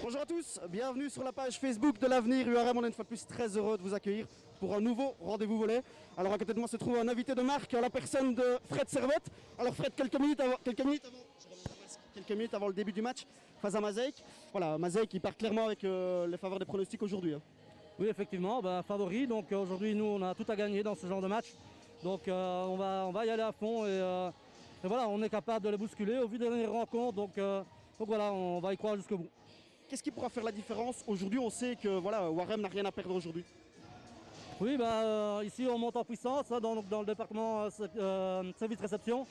Bonjour à tous, bienvenue sur la page Facebook de l'Avenir URM. On est une fois de plus très heureux de vous accueillir pour un nouveau rendez-vous volet. Alors à côté de moi se trouve un invité de marque, la personne de Fred Servette. Alors Fred, quelques minutes avant le début du match face à Mazeic. Voilà, Mazeic qui part clairement avec les faveurs des pronostics aujourd'hui. Oui, effectivement, favori. Donc aujourd'hui, nous, on a tout à gagner dans ce genre de match. Donc on va y aller à fond et voilà, on est capable de les bousculer au vu des dernières rencontres. Donc voilà, on va y croire jusqu'au bout. Qu'est-ce qui pourra faire la différence aujourd'hui? On sait que voilà, Warem n'a rien à perdre aujourd'hui. Oui, ici on monte en puissance dans le département service réception.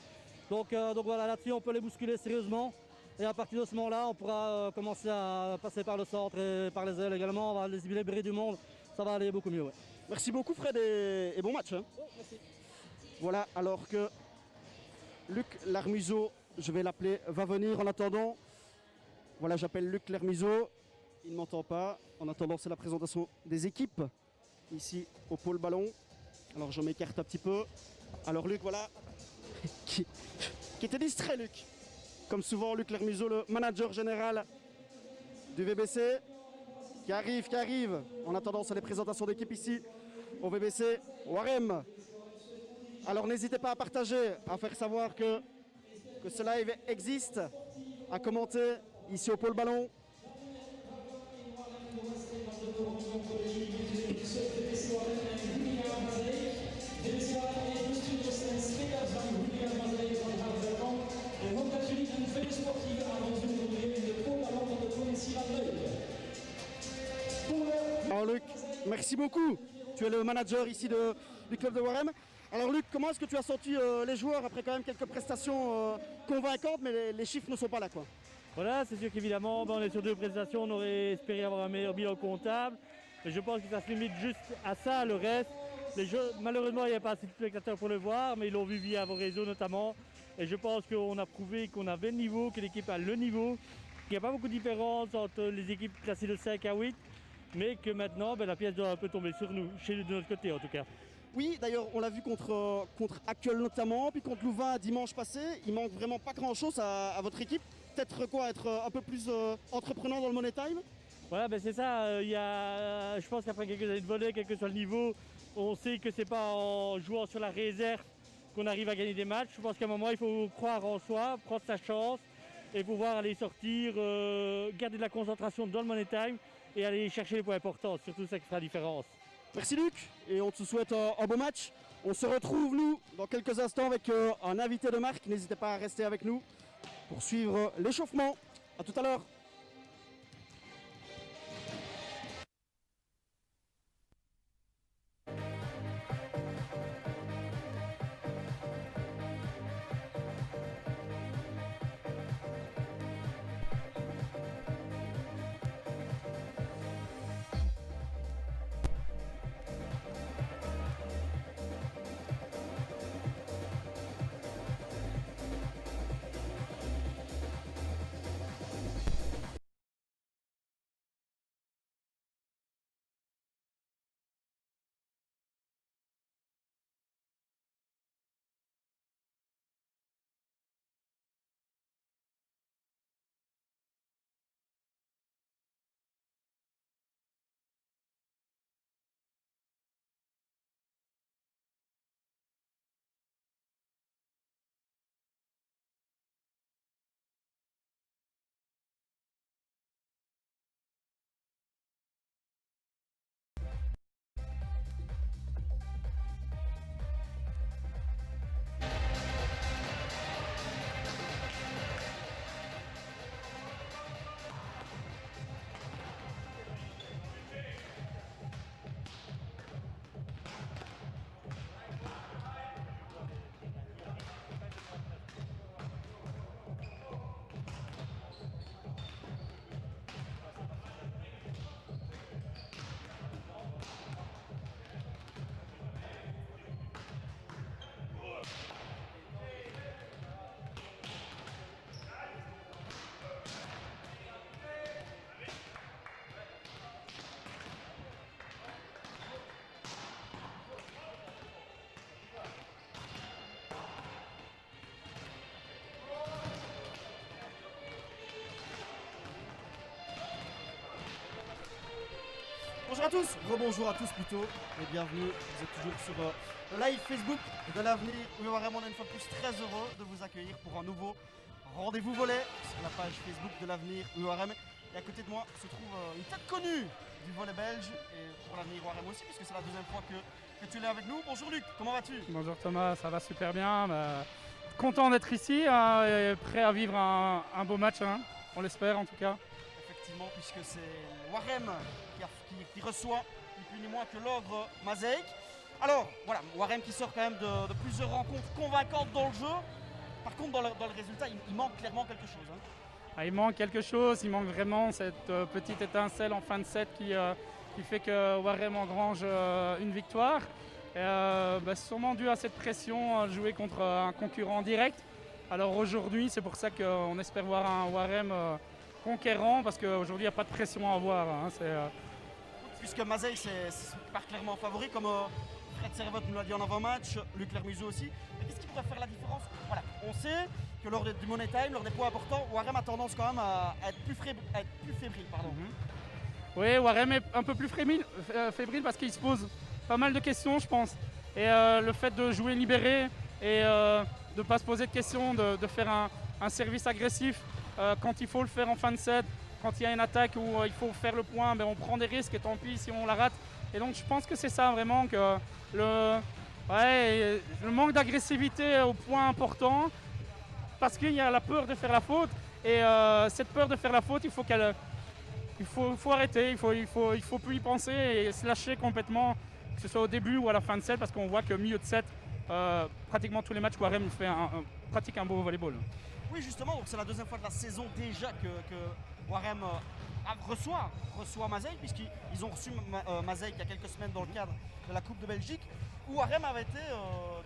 Donc voilà, là-dessus on peut les bousculer sérieusement. Et à partir de ce moment-là, on pourra commencer à passer par le centre et par les ailes également. On va les libérer du monde. Ça va aller beaucoup mieux. Ouais. Merci beaucoup Fred et bon match. Oh, merci. Voilà, alors que Luc Larmuseau, je vais l'appeler, va venir en attendant. Voilà, j'appelle Luc Larmuseau. Il ne m'entend pas. En attendant, c'est la présentation des équipes ici au pôle ballon. Alors je m'écarte un petit peu. Alors Luc, voilà, qui était distrait Luc. Comme souvent, Luc Larmuseau, le manager général du VBC, qui arrive. En attendant, c'est les présentations d'équipe ici au VBC Warem. Alors n'hésitez pas à partager, à faire savoir que ce live existe, à commenter ici au pôle ballon. Alors Luc, merci beaucoup. Tu es le manager ici du club de Warem. Alors Luc, comment est-ce que tu as senti les joueurs après quand même quelques prestations convaincantes, mais les chiffres ne sont pas là quoi? Voilà, c'est sûr qu'évidemment, on est sur deux prestations, on aurait espéré avoir un meilleur bilan comptable. Mais je pense que ça se limite juste à ça, le reste. Les jeux, malheureusement, il n'y a pas assez de spectateurs pour le voir, mais ils l'ont vu via vos réseaux notamment. Et je pense qu'on a prouvé qu'on avait le niveau, que l'équipe a le niveau, qu'il n'y a pas beaucoup de différence entre les équipes classées de 5 à 8, mais que maintenant, la pièce doit un peu tomber sur nous, chez nous de notre côté en tout cas. Oui, d'ailleurs, on l'a vu contre Accueil notamment, puis contre Louvain dimanche passé. Il manque vraiment pas grand-chose à votre équipe. Peut-être être un peu plus entreprenant dans le money time. Voilà, c'est ça. Je pense qu'après quelques années de volley, quel que soit le niveau, on sait que c'est pas en jouant sur la réserve qu'on arrive à gagner des matchs. Je pense qu'à un moment, il faut croire en soi, prendre sa chance et pouvoir aller sortir, garder de la concentration dans le money time et aller chercher les points importants. Surtout ça qui fera la différence. Merci Luc, et on te souhaite un beau match. On se retrouve nous dans quelques instants avec un invité de marque. N'hésitez pas à rester avec nous pour suivre l'échauffement. A tout à l'heure. à tous, rebonjour à tous plutôt, et bienvenue, vous êtes toujours sur le live Facebook de l'avenir. Oui, vraiment, on est une fois de plus très heureux de vous accueillir pour un nouveau rendez-vous volet sur la page Facebook de l'avenir URM. Et à côté de moi se trouve une tête connue du volet belge, et pour l'avenir URM aussi, puisque c'est la deuxième fois que tu es là avec nous. Bonjour Luc, comment vas-tu? Bonjour Thomas, ça va super bien. Content d'être ici hein, et prêt à vivre un beau match, hein, on l'espère en tout cas. Effectivement, puisque c'est Warem qui reçoit ni plus ni moins que l'ogre Mazeik. Alors voilà, Warem qui sort quand même de plusieurs rencontres convaincantes dans le jeu. Par contre, dans le résultat, il manque clairement quelque chose. Hein. Ah, il manque quelque chose, il manque vraiment cette petite étincelle en fin de set qui fait que Warem engrange une victoire. Sûrement dû à cette pression, jouer contre un concurrent direct. Alors aujourd'hui, c'est pour ça qu'on espère voir un Warem conquérant, parce qu'aujourd'hui, il n'y a pas de pression à avoir. Hein, Puisque Mazeik c'est pas clairement favori, comme Fred Servotte nous l'a dit en avant-match, Luc Lermuseau aussi. Mais qu'est-ce qui pourrait faire la différence? Voilà, on sait que lors du Money Time, lors des points importants, Warem a tendance quand même à être plus fébrile. Pardon. Oui, Warem est un peu plus fébrile parce qu'il se pose pas mal de questions, je pense. Et le fait de jouer libéré et de ne pas se poser de questions, de faire un service agressif quand il faut le faire en fin de set, quand il y a une attaque où il faut faire le point, on prend des risques et tant pis si on la rate. Et donc je pense que c'est ça vraiment, que le manque d'agressivité au point important, parce qu'il y a la peur de faire la faute. Et cette peur de faire la faute, il faut arrêter, il faut plus y penser et se lâcher complètement, que ce soit au début ou à la fin de set, parce qu'on voit qu'au milieu de set, pratiquement tous les matchs, Warem pratique un beau volleyball. Oui, justement, donc c'est la deuxième fois de la saison déjà que Warem reçoit Mazeik, puisqu'ils ont reçu Mazeik il y a quelques semaines dans le cadre de la Coupe de Belgique, où Warem avait été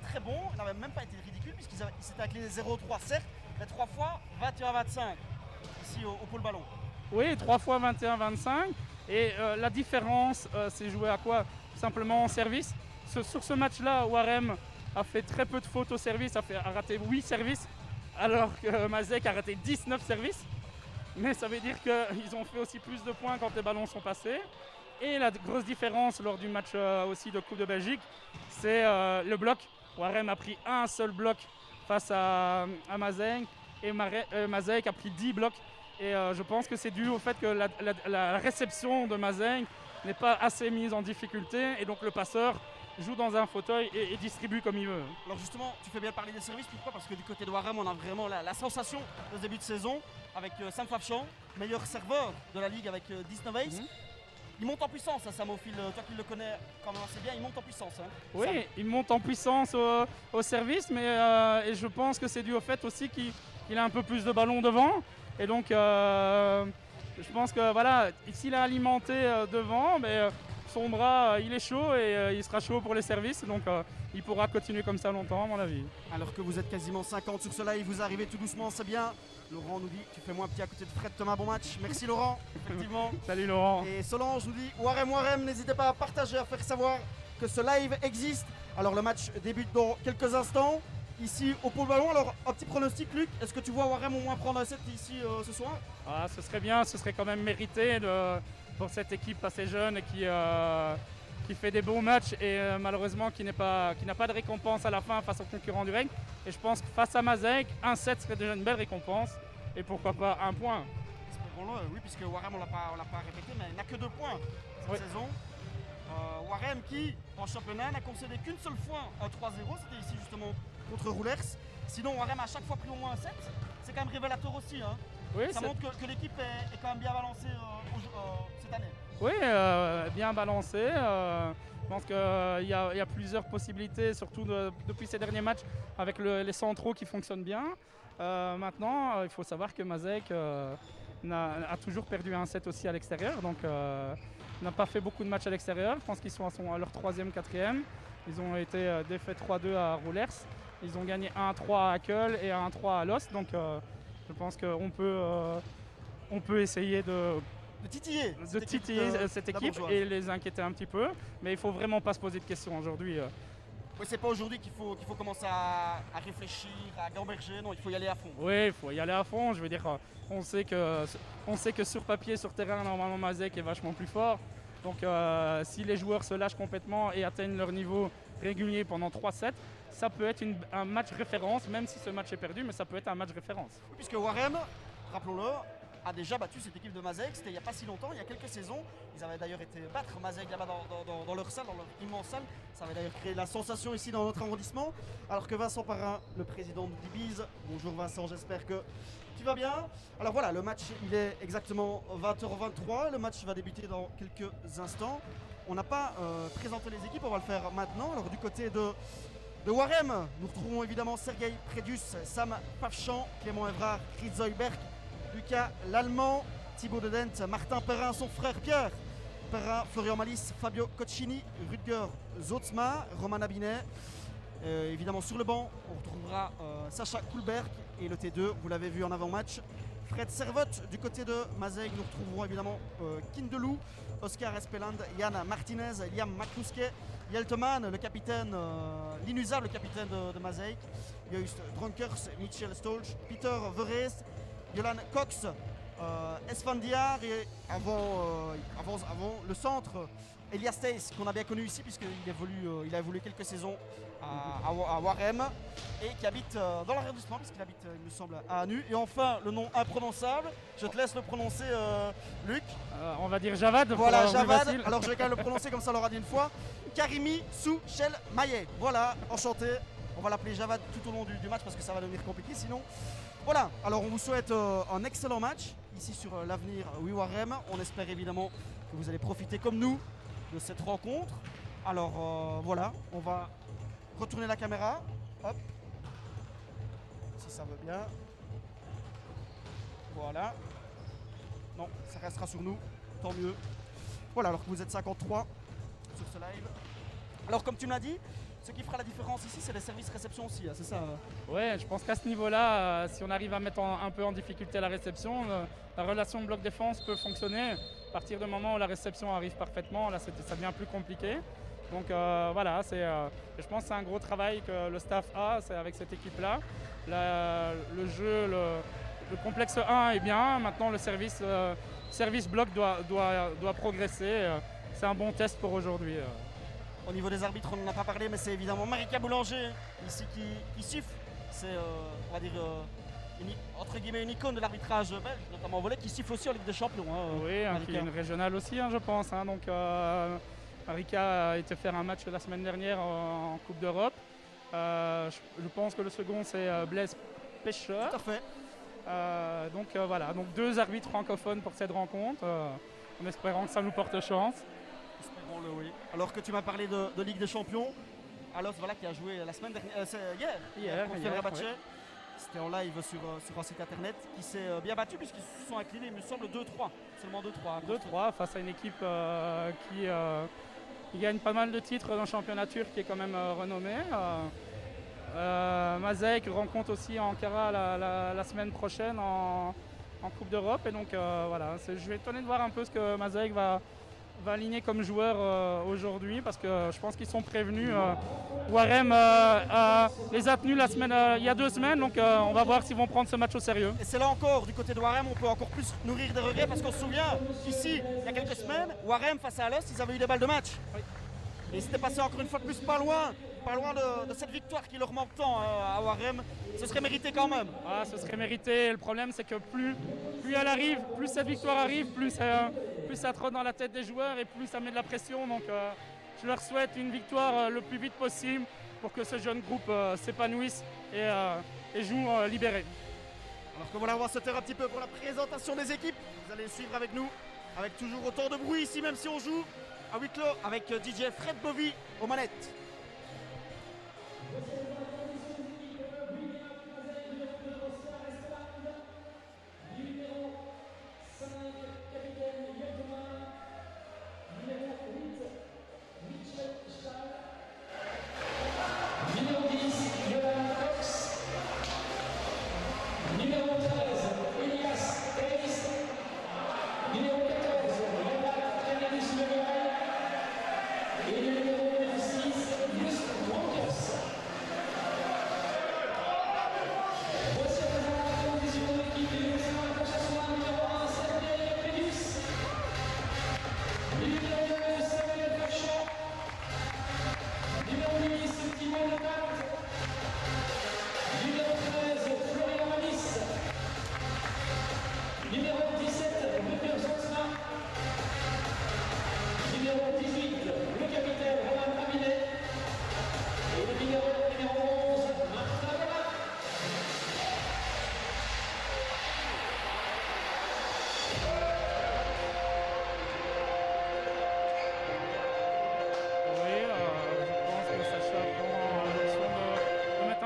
très bon, il n'avait même pas été ridicule, puisqu'il s'était avec les 0-3 certes, mais 3 fois 21-25 ici au pôle ballon. Oui, 3 fois 21-25. Et la différence, c'est joué à quoi? Simplement en service. Sur ce match-là, Warem a fait très peu de fautes au service, a raté 8 services, alors que Mazeik a raté 19 services. Mais ça veut dire qu'ils ont fait aussi plus de points quand les ballons sont passés. Et la grosse différence lors du match aussi de Coupe de Belgique, c'est le bloc. Warem a pris un seul bloc face à Mazeik, et Mazeik a pris 10 blocs. Et je pense que c'est dû au fait que la réception de Mazeik n'est pas assez mise en difficulté, et donc le passeur joue dans un fauteuil et distribue comme il veut. Alors justement, tu fais bien parler des services, pourquoi? Parce que du côté de Warem, on a vraiment la sensation de ce début de saison, avec Sam Fafchan, meilleur serveur de la ligue avec 19 aces. Il monte en puissance, hein, Sam Ophil, toi qui le connais quand même assez bien, il monte en puissance. Hein, oui, Sam. Il monte en puissance au service, mais et je pense que c'est dû au fait aussi qu'il a un peu plus de ballons devant. Et donc, je pense que voilà, s'il a alimenté devant, son bras, il est chaud et il sera chaud pour les services. Donc, il pourra continuer comme ça longtemps, à mon avis. Alors que vous êtes quasiment 50 sur ce live, vous arrivez tout doucement, c'est bien. Laurent nous dit, tu fais moins petit à côté de Fred Thomas, bon match. Merci Laurent, effectivement. Salut Laurent. Et Solange nous dit, Warem, n'hésitez pas à partager, à faire savoir que ce live existe. Alors le match débute dans quelques instants, ici au pôle ballon. Alors un petit pronostic Luc, est-ce que tu vois Warem au moins prendre un set ici ce soir? Ce serait bien, ce serait quand même mérité pour cette équipe assez jeune et qui fait des bons matchs et malheureusement qui n'a pas de récompense à la fin face aux concurrents du règne. Et je pense que face à Mazeik, un set serait déjà une belle récompense et pourquoi pas un point. Espérons-le, oui, puisque Warem on l'a pas répété, mais il n'a que 2 points cette saison. Warem qui, en championnat, n'a concédé qu'une seule fois un 3-0, c'était ici justement contre Roulers. Sinon Warem a à chaque fois pris au moins un set, c'est quand même révélateur aussi. Hein. Oui, ça montre que l'équipe est quand même bien balancée cette année. Oui, bien balancée. Je pense qu'il y a plusieurs possibilités, surtout depuis ces derniers matchs, avec les centraux qui fonctionnent bien. Maintenant, il faut savoir que Mazeik a toujours perdu un set aussi à l'extérieur, donc n'a pas fait beaucoup de matchs à l'extérieur. Je pense qu'ils sont à leur 3e, 4e. Ils ont été défaits 3-2 à Roulers. Ils ont gagné 1-3 à Hackle et 1-3 à Lost. Donc je pense qu'on peut essayer de titiller cette équipe et les inquiéter un petit peu. Mais il ne faut vraiment pas se poser de questions aujourd'hui. Oui, c'est pas aujourd'hui qu'il faut commencer à réfléchir, à gamberger. Non, il faut y aller à fond. Oui, il faut y aller à fond. Je veux dire, on sait que sur papier, sur terrain, normalement Mazeik est vachement plus fort. Donc si les joueurs se lâchent complètement et atteignent leur niveau régulier pendant 3 sets, ça peut être un match référence, même si ce match est perdu, mais ça peut être un match référence. Puisque Warem, rappelons-le, a déjà battu cette équipe de Mazeic, c'était il n'y a pas si longtemps, il y a quelques saisons. Ils avaient d'ailleurs été battre Mazeic là-bas dans leur salle, dans leur immense salle. Ça avait d'ailleurs créé la sensation ici dans notre arrondissement. Alors que Vincent Parrain, le président de Dibiz, bonjour Vincent, j'espère que tu vas bien. Alors voilà, le match il est exactement 20h23, le match va débuter dans quelques instants. On n'a pas présenté les équipes, on va le faire maintenant. Alors du côté de Warem, nous retrouvons évidemment Sergei Predius, Sam Pavchan, Clément Evrard, Chris Zoiberg, Lucas Lallemand, Thibaut Dedent, Martin Perrin, son frère Pierre Perrin, Florian Malice, Fabio Coccini, Rutger Zotzma, Roman Abinet. Évidemment sur le banc, on retrouvera Sacha Koulberg et le T2, vous l'avez vu en avant-match. Fred Servotte du côté de Mazeic, nous retrouverons évidemment Kindelou, Oscar Espeland, Yann Martinez, Liam McCluskey, Yelteman, le capitaine, l'inusable capitaine de Mazeic, Joost Dronkers, Michel Stolch, Peter Verrees, Jolan Cox, Esfandiar et avant le centre, Elias Theis qu'on a bien connu ici puisqu'il il a évolué quelques saisons à Warem et qui habite dans l'arrondissement puisqu'il habite il me semble à Anu. Et enfin le nom imprononçable, je te laisse le prononcer Luc. On va dire Javad. Voilà Javad, alors je vais quand même le prononcer comme ça on l'aura dit une fois. Karimi Souchel Maillet, voilà, enchanté. On va l'appeler Javad tout au long du match parce que ça va devenir compliqué sinon. Voilà, alors on vous souhaite un excellent match ici sur l'avenir Warem. On espère évidemment que vous allez profiter comme nous de cette rencontre. Alors voilà, on va retourner la caméra. Hop. Si ça veut bien. Voilà. Non, ça restera sur nous. Tant mieux. Voilà, alors que vous êtes 53 sur ce live. Alors comme tu me l'as dit, ce qui fera la différence ici, c'est les services réception aussi, hein, c'est ça? Ouais, je pense qu'à ce niveau-là, si on arrive à mettre un peu en difficulté la réception, la relation bloc-défense peut fonctionner. À partir du moment où la réception arrive parfaitement, là, ça devient plus compliqué. Donc voilà, je pense que c'est un gros travail que le staff a avec cette équipe-là. Le jeu, le complexe 1 est bien, maintenant le service bloc doit progresser. C'est un bon test pour aujourd'hui. Au niveau des arbitres, on n'en a pas parlé, mais c'est évidemment Marika Boulanger ici qui siffle. C'est, on va dire, entre guillemets, une icône de l'arbitrage belge, notamment en volley, qui siffle aussi en Ligue des Champions. Oui, qui est une régionale aussi, je pense. Donc, Marika a été faire un match la semaine dernière en Coupe d'Europe. Je pense que le second, c'est Blaise Pêcheur. Tout à fait. Donc voilà, donc 2 arbitres francophones pour cette rencontre, en espérant que ça nous porte chance. Oui. Alors que tu m'as parlé de Ligue des Champions, Alos voilà, qui a joué la semaine dernière, hier contre Fenerbahçe. Ouais. C'était en live sur un site internet qui s'est bien battu puisqu'ils se sont inclinés, il me semble, 2-3. Seulement 2-3. 2-3 face à une équipe qui gagne pas mal de titres dans le championnat turc qui est quand même renommé. Mazeic rencontre aussi Ankara la semaine prochaine en Coupe d'Europe. Et donc voilà, je vais étonné de voir un peu ce que Mazeic va aligner comme joueur aujourd'hui parce que je pense qu'ils sont prévenus. Warem les a tenus il y a 2 semaines, donc on va voir s'ils vont prendre ce match au sérieux. Et c'est là encore, du côté de Warem, on peut encore plus nourrir des regrets parce qu'on se souvient qu'ici, il y a quelques semaines, Warem face à Alos, ils avaient eu des balles de match. Oui. Et ils s'étaient passés encore une fois de plus pas loin de cette victoire qui leur manque tant à Warem. Ce serait mérité quand même. Ah, ce serait mérité. Le problème, c'est que plus elle arrive, plus cette victoire arrive, plus ça trotte dans la tête des joueurs et plus ça met de la pression. Donc je leur souhaite une victoire le plus vite possible pour que ce jeune groupe s'épanouisse et joue libéré. Alors que voilà, on va se taire un petit peu pour la présentation des équipes. Vous allez suivre avec nous, avec toujours autant de bruit ici, même si on joue à huis clos avec DJ Fred Bovy aux manettes.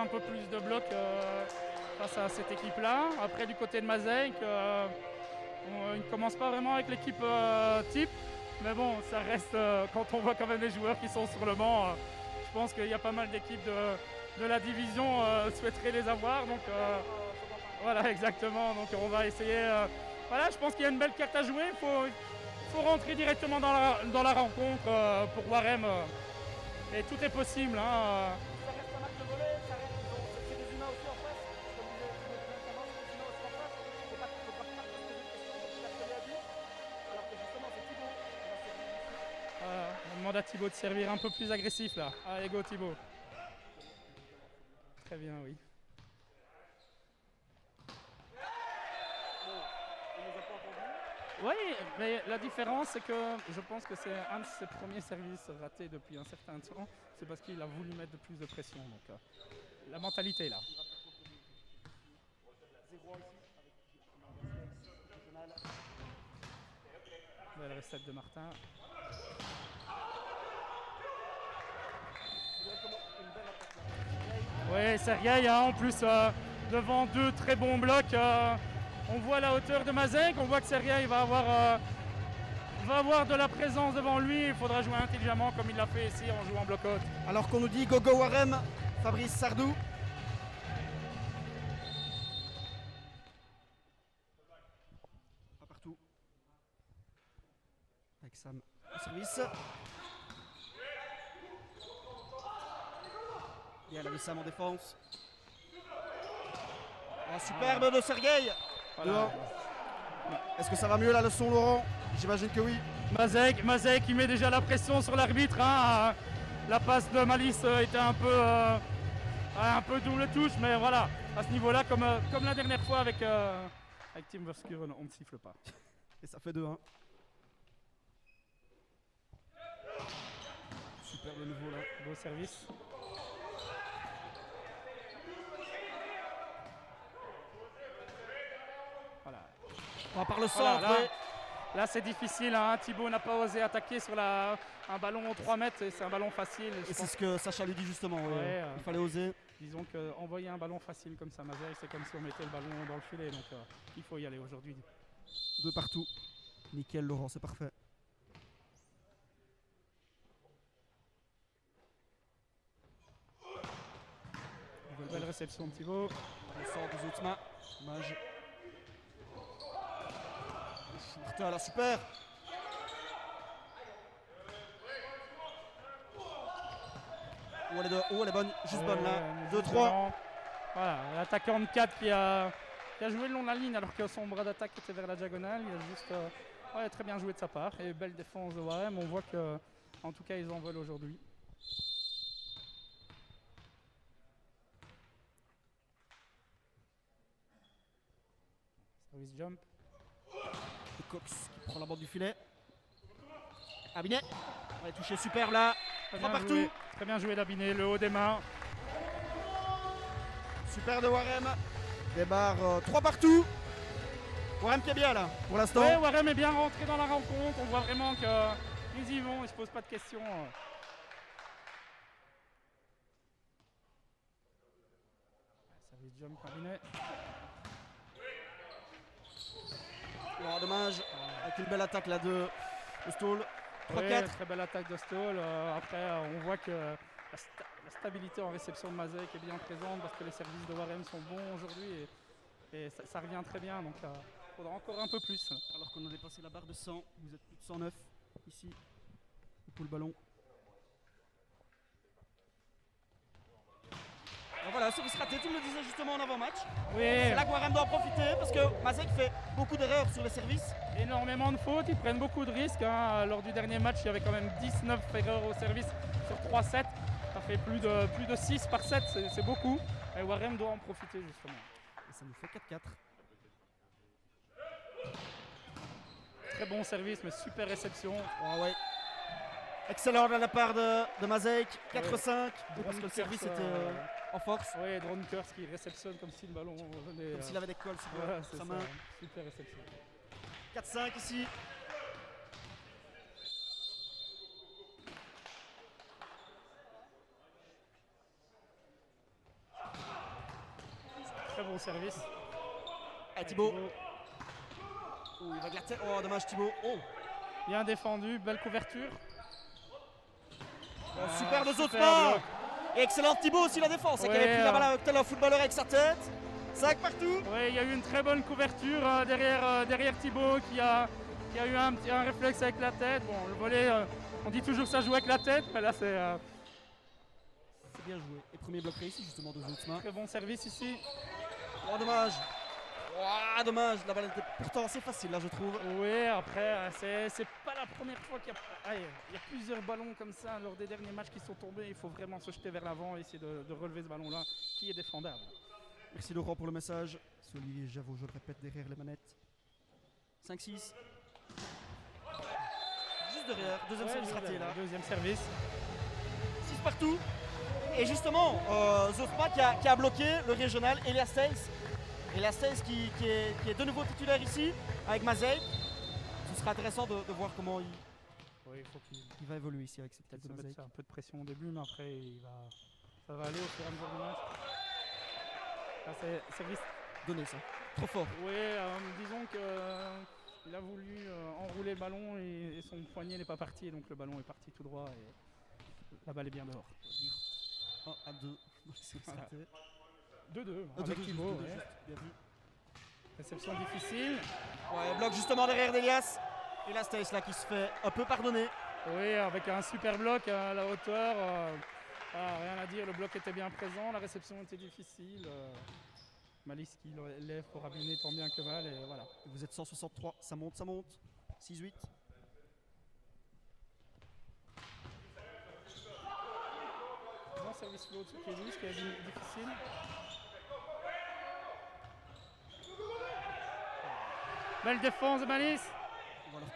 un peu plus de blocs face à cette équipe-là. Après, du côté de Mazeic, ils ne commencent pas vraiment avec l'équipe type. Mais bon, ça reste, quand on voit quand même les joueurs qui sont sur le banc, je pense qu'il y a pas mal d'équipes de la division souhaiteraient les avoir. Donc voilà, exactement. Donc on va essayer. Voilà, je pense qu'il y a une belle carte à jouer. Il faut rentrer directement dans la rencontre pour Warem. Et tout est possible. Hein. Ça reste un match de volley, c'est des humains aussi en face. Comme disait notamment, c'est des humains aussi en face. Il ne faudra pas se poser de questions, comme il a très bien dit. Alors que justement, c'est Thibaut qui va servir ici. Voilà, on demande à Thibaut de servir un peu plus agressif là. Allez, go Thibaut. Très bien, oui. Oui, mais la différence, c'est que je pense que c'est un de ses premiers services ratés depuis un certain temps. C'est parce qu'il a voulu mettre plus de pression. Donc, la mentalité est là. Belle recette de Martin. Oui, Sergueï, hein, en plus, devant deux très bons blocs. On voit la hauteur de Mazeic, on voit que Sergueï va avoir de la présence devant lui. Il faudra jouer intelligemment comme il l'a fait ici en jouant bloc haute. Alors qu'on nous dit Gogo Warem, Fabrice Sardou. Pas partout. Avec Sam au service. Bien la de Sam en défense. Oh, superbe de Sergueï. Voilà. Est-ce que ça va mieux la leçon, Laurent? J'imagine que oui. Mazeic qui met déjà la pression sur l'arbitre. Hein. La passe de Malice était un peu double touche, mais voilà, à ce niveau-là, comme la dernière fois avec Tim Verskuren, on ne siffle pas. Et ça fait 2-1. Super de nouveau là. Beau service. Voilà. On va par le centre. Voilà, là c'est difficile, hein. Thibaut n'a pas osé attaquer sur un ballon aux 3 mètres, et c'est un ballon facile. Et c'est ce que Sacha lui dit justement. Ouais, il fallait oser. Disons qu'envoyer un ballon facile comme ça, Mazeic, c'est comme si on mettait le ballon dans le filet. Donc il faut y aller aujourd'hui. 2 partout. Nickel, Laurent, c'est parfait. Belle réception de Thibaut. Le centre de Zoutzma. Dommage. Martin là, super. Oh, elle est bonne, juste bonne là. 2-3. Voilà, l'attaquant de 4 qui a joué le long de la ligne alors que son bras d'attaque était vers la diagonale. Il a juste très bien joué de sa part. Et belle défense de Warem. On voit que, en tout cas, ils en veulent aujourd'hui. Service jump. Cox qui prend la bande du filet. Abinet. On va toucher superbe là. 3 partout. Très bien joué d'Abinet, le haut des mains. Super de Warem. Débarre 3 partout. Warem qui est bien là pour l'instant. Ouais, Warem est bien rentré dans la rencontre. On voit vraiment qu'ils y vont, ils ne se posent pas de questions. Service jump Abinet. Oh, dommage. Avec une belle attaque là de Stoll. 3-4. Ouais, très belle attaque de Stoll. Après, on voit que la stabilité en réception de Mazeic est bien présente parce que les services de Warem sont bons aujourd'hui et ça revient très bien. Donc, il faudra encore un peu plus. Alors qu'on a dépassé la barre de 100, vous êtes plus de 109 ici. Pour le ballon. Alors voilà, service raté, tu me le disais justement en avant-match. Oui. C'est là que Warem doit en profiter parce que Mazeic fait beaucoup d'erreurs sur les services. Énormément de fautes, ils prennent beaucoup de risques. Hein. Lors du dernier match, il y avait quand même 19 erreurs au service sur 3 sets. Ça fait plus de 6 par set, c'est beaucoup. Et Warem doit en profiter justement. Et ça nous fait 4-4. Très bon service, mais super réception. Oh, ouais. Excellent de la part de Mazeic. 4-5. Oui, parce que le service était en force. Oui, Drone Curse qui réceptionne comme si le ballon venait. Comme s'il avait des cols sur voilà, sa ça. main. Super réception. 4-5 ici. très bon service. Ah, Thibaut. Oh, il va glater. Oh, dommage Thibaut. Oh, Bien défendu, belle couverture. super de super Zotma. bloc. Et excellent Thibaut aussi la défense, qui Ouais, avait pris la balle avec tel un footballeur avec sa tête. 5 partout. Oui, il y a eu une très bonne couverture derrière Thibaut qui a eu un réflexe avec la tête. Bon, le volley, on dit toujours que ça joue avec la tête, mais là c'est C'est bien joué. Et premier bloc réussi justement de Zotma. très bon service ici. Oh, dommage. Oh, dommage. La balle était pourtant assez facile là, je trouve. Oui, après, c'est pas la première fois qu'il y a... Allez, il y a plusieurs ballons comme ça lors des derniers matchs qui sont tombés. Il faut vraiment se jeter vers l'avant et essayer de relever ce ballon-là qui est défendable. Merci Laurent pour le message. C'est Olivier Javot, je le répète, derrière les manettes. 5-6. Juste derrière. Deuxième service raté là. Deuxième service. 6 partout. Et justement, Zotma qui a bloqué le régional, Elias Tels. Elias Tels qui est de nouveau titulaire ici avec Mazej. Ce sera intéressant de voir comment Oui, il faut qu'il il va évoluer ici avec cette peut-être tête de se Mazej. mettre un peu de pression au début, mais après ça va aller au fur et à mesure du match. Là, c'est service. Donner ça. Trop fort. Oui, disons qu'il a voulu enrouler le ballon et son poignet n'est pas parti, donc le ballon est parti tout droit et la balle est bien dehors. 1 à 2. Voilà. 2-2 2 avec Thibaut. Ouais. Bien vu. Réception difficile. Ouais, bloc justement derrière d'Elias. Elias Tels là qui se fait un peu pardonner. Oui, avec un super bloc à la hauteur. Rien à dire, le bloc était bien présent, la réception était difficile. Malice qui lève pour abîmer tant bien que mal et voilà. Vous êtes 163, ça monte, ça monte. 6-8. Bon service flow de Kédus qui est difficile. Belle défense de Malice. Ou alors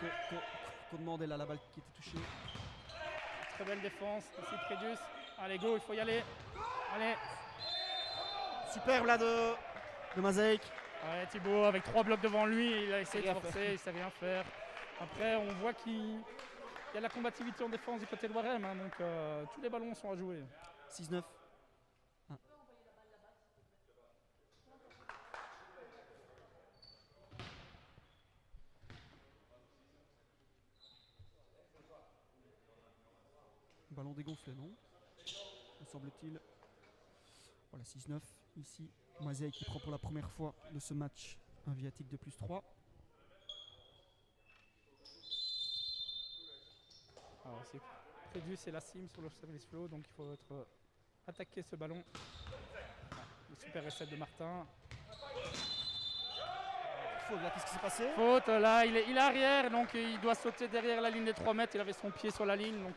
qu'on demandait là la balle qui était touchée. Très belle défense ici de Kédus. Allez go, il faut y aller. Allez. Superbe là de Mazej. Ouais, Thibaut avec 3 blocs devant lui, il a essayé de Rien forcer, faire. il sait rien faire. Après on voit qu'il y a la combativité en défense du côté de Warem, hein, donc tous les ballons sont à jouer. 6-9. Ballon dégonflé, non? Me semble-t-il. Voilà, 6-9 ici. Mazej qui prend pour la première fois de ce match un viatique de +3. Alors c'est Prédus et la cime sur le service flow, donc il faut attaquer ce ballon. Le super essai de Martin. Faute là, qu'est-ce qui s'est passé? Faute, là il est arrière, donc il doit sauter derrière la ligne des 3 mètres, il avait son pied sur la ligne, donc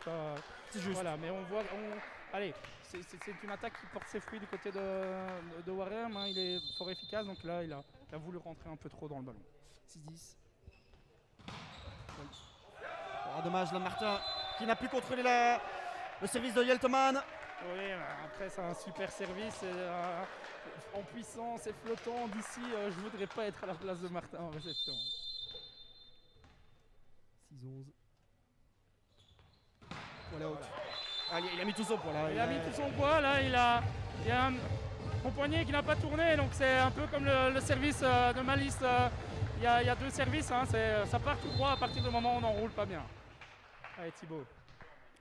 C'est juste. voilà, mais on voit, allez, c'est une attaque qui porte ses fruits du côté de Warem, hein, il est fort efficace, donc là il a voulu rentrer un peu trop dans le ballon. 6-10. Oh, dommage là, Martin qui n'a pu contrôler le service de Yeltoman. Oui, après c'est un super service, en puissance et flottant d'ici, je voudrais pas être à la place de Martin en réception. 6-11. Voilà, out. Ah, il a mis tout son poids là. Il a mis tout son poids, là il y a mon poignet qui n'a pas tourné, donc c'est un peu comme le service de Malice. Il y a 2 services, hein, ça part tout droit à partir du moment où on n'enroule pas bien. Allez Thibaut.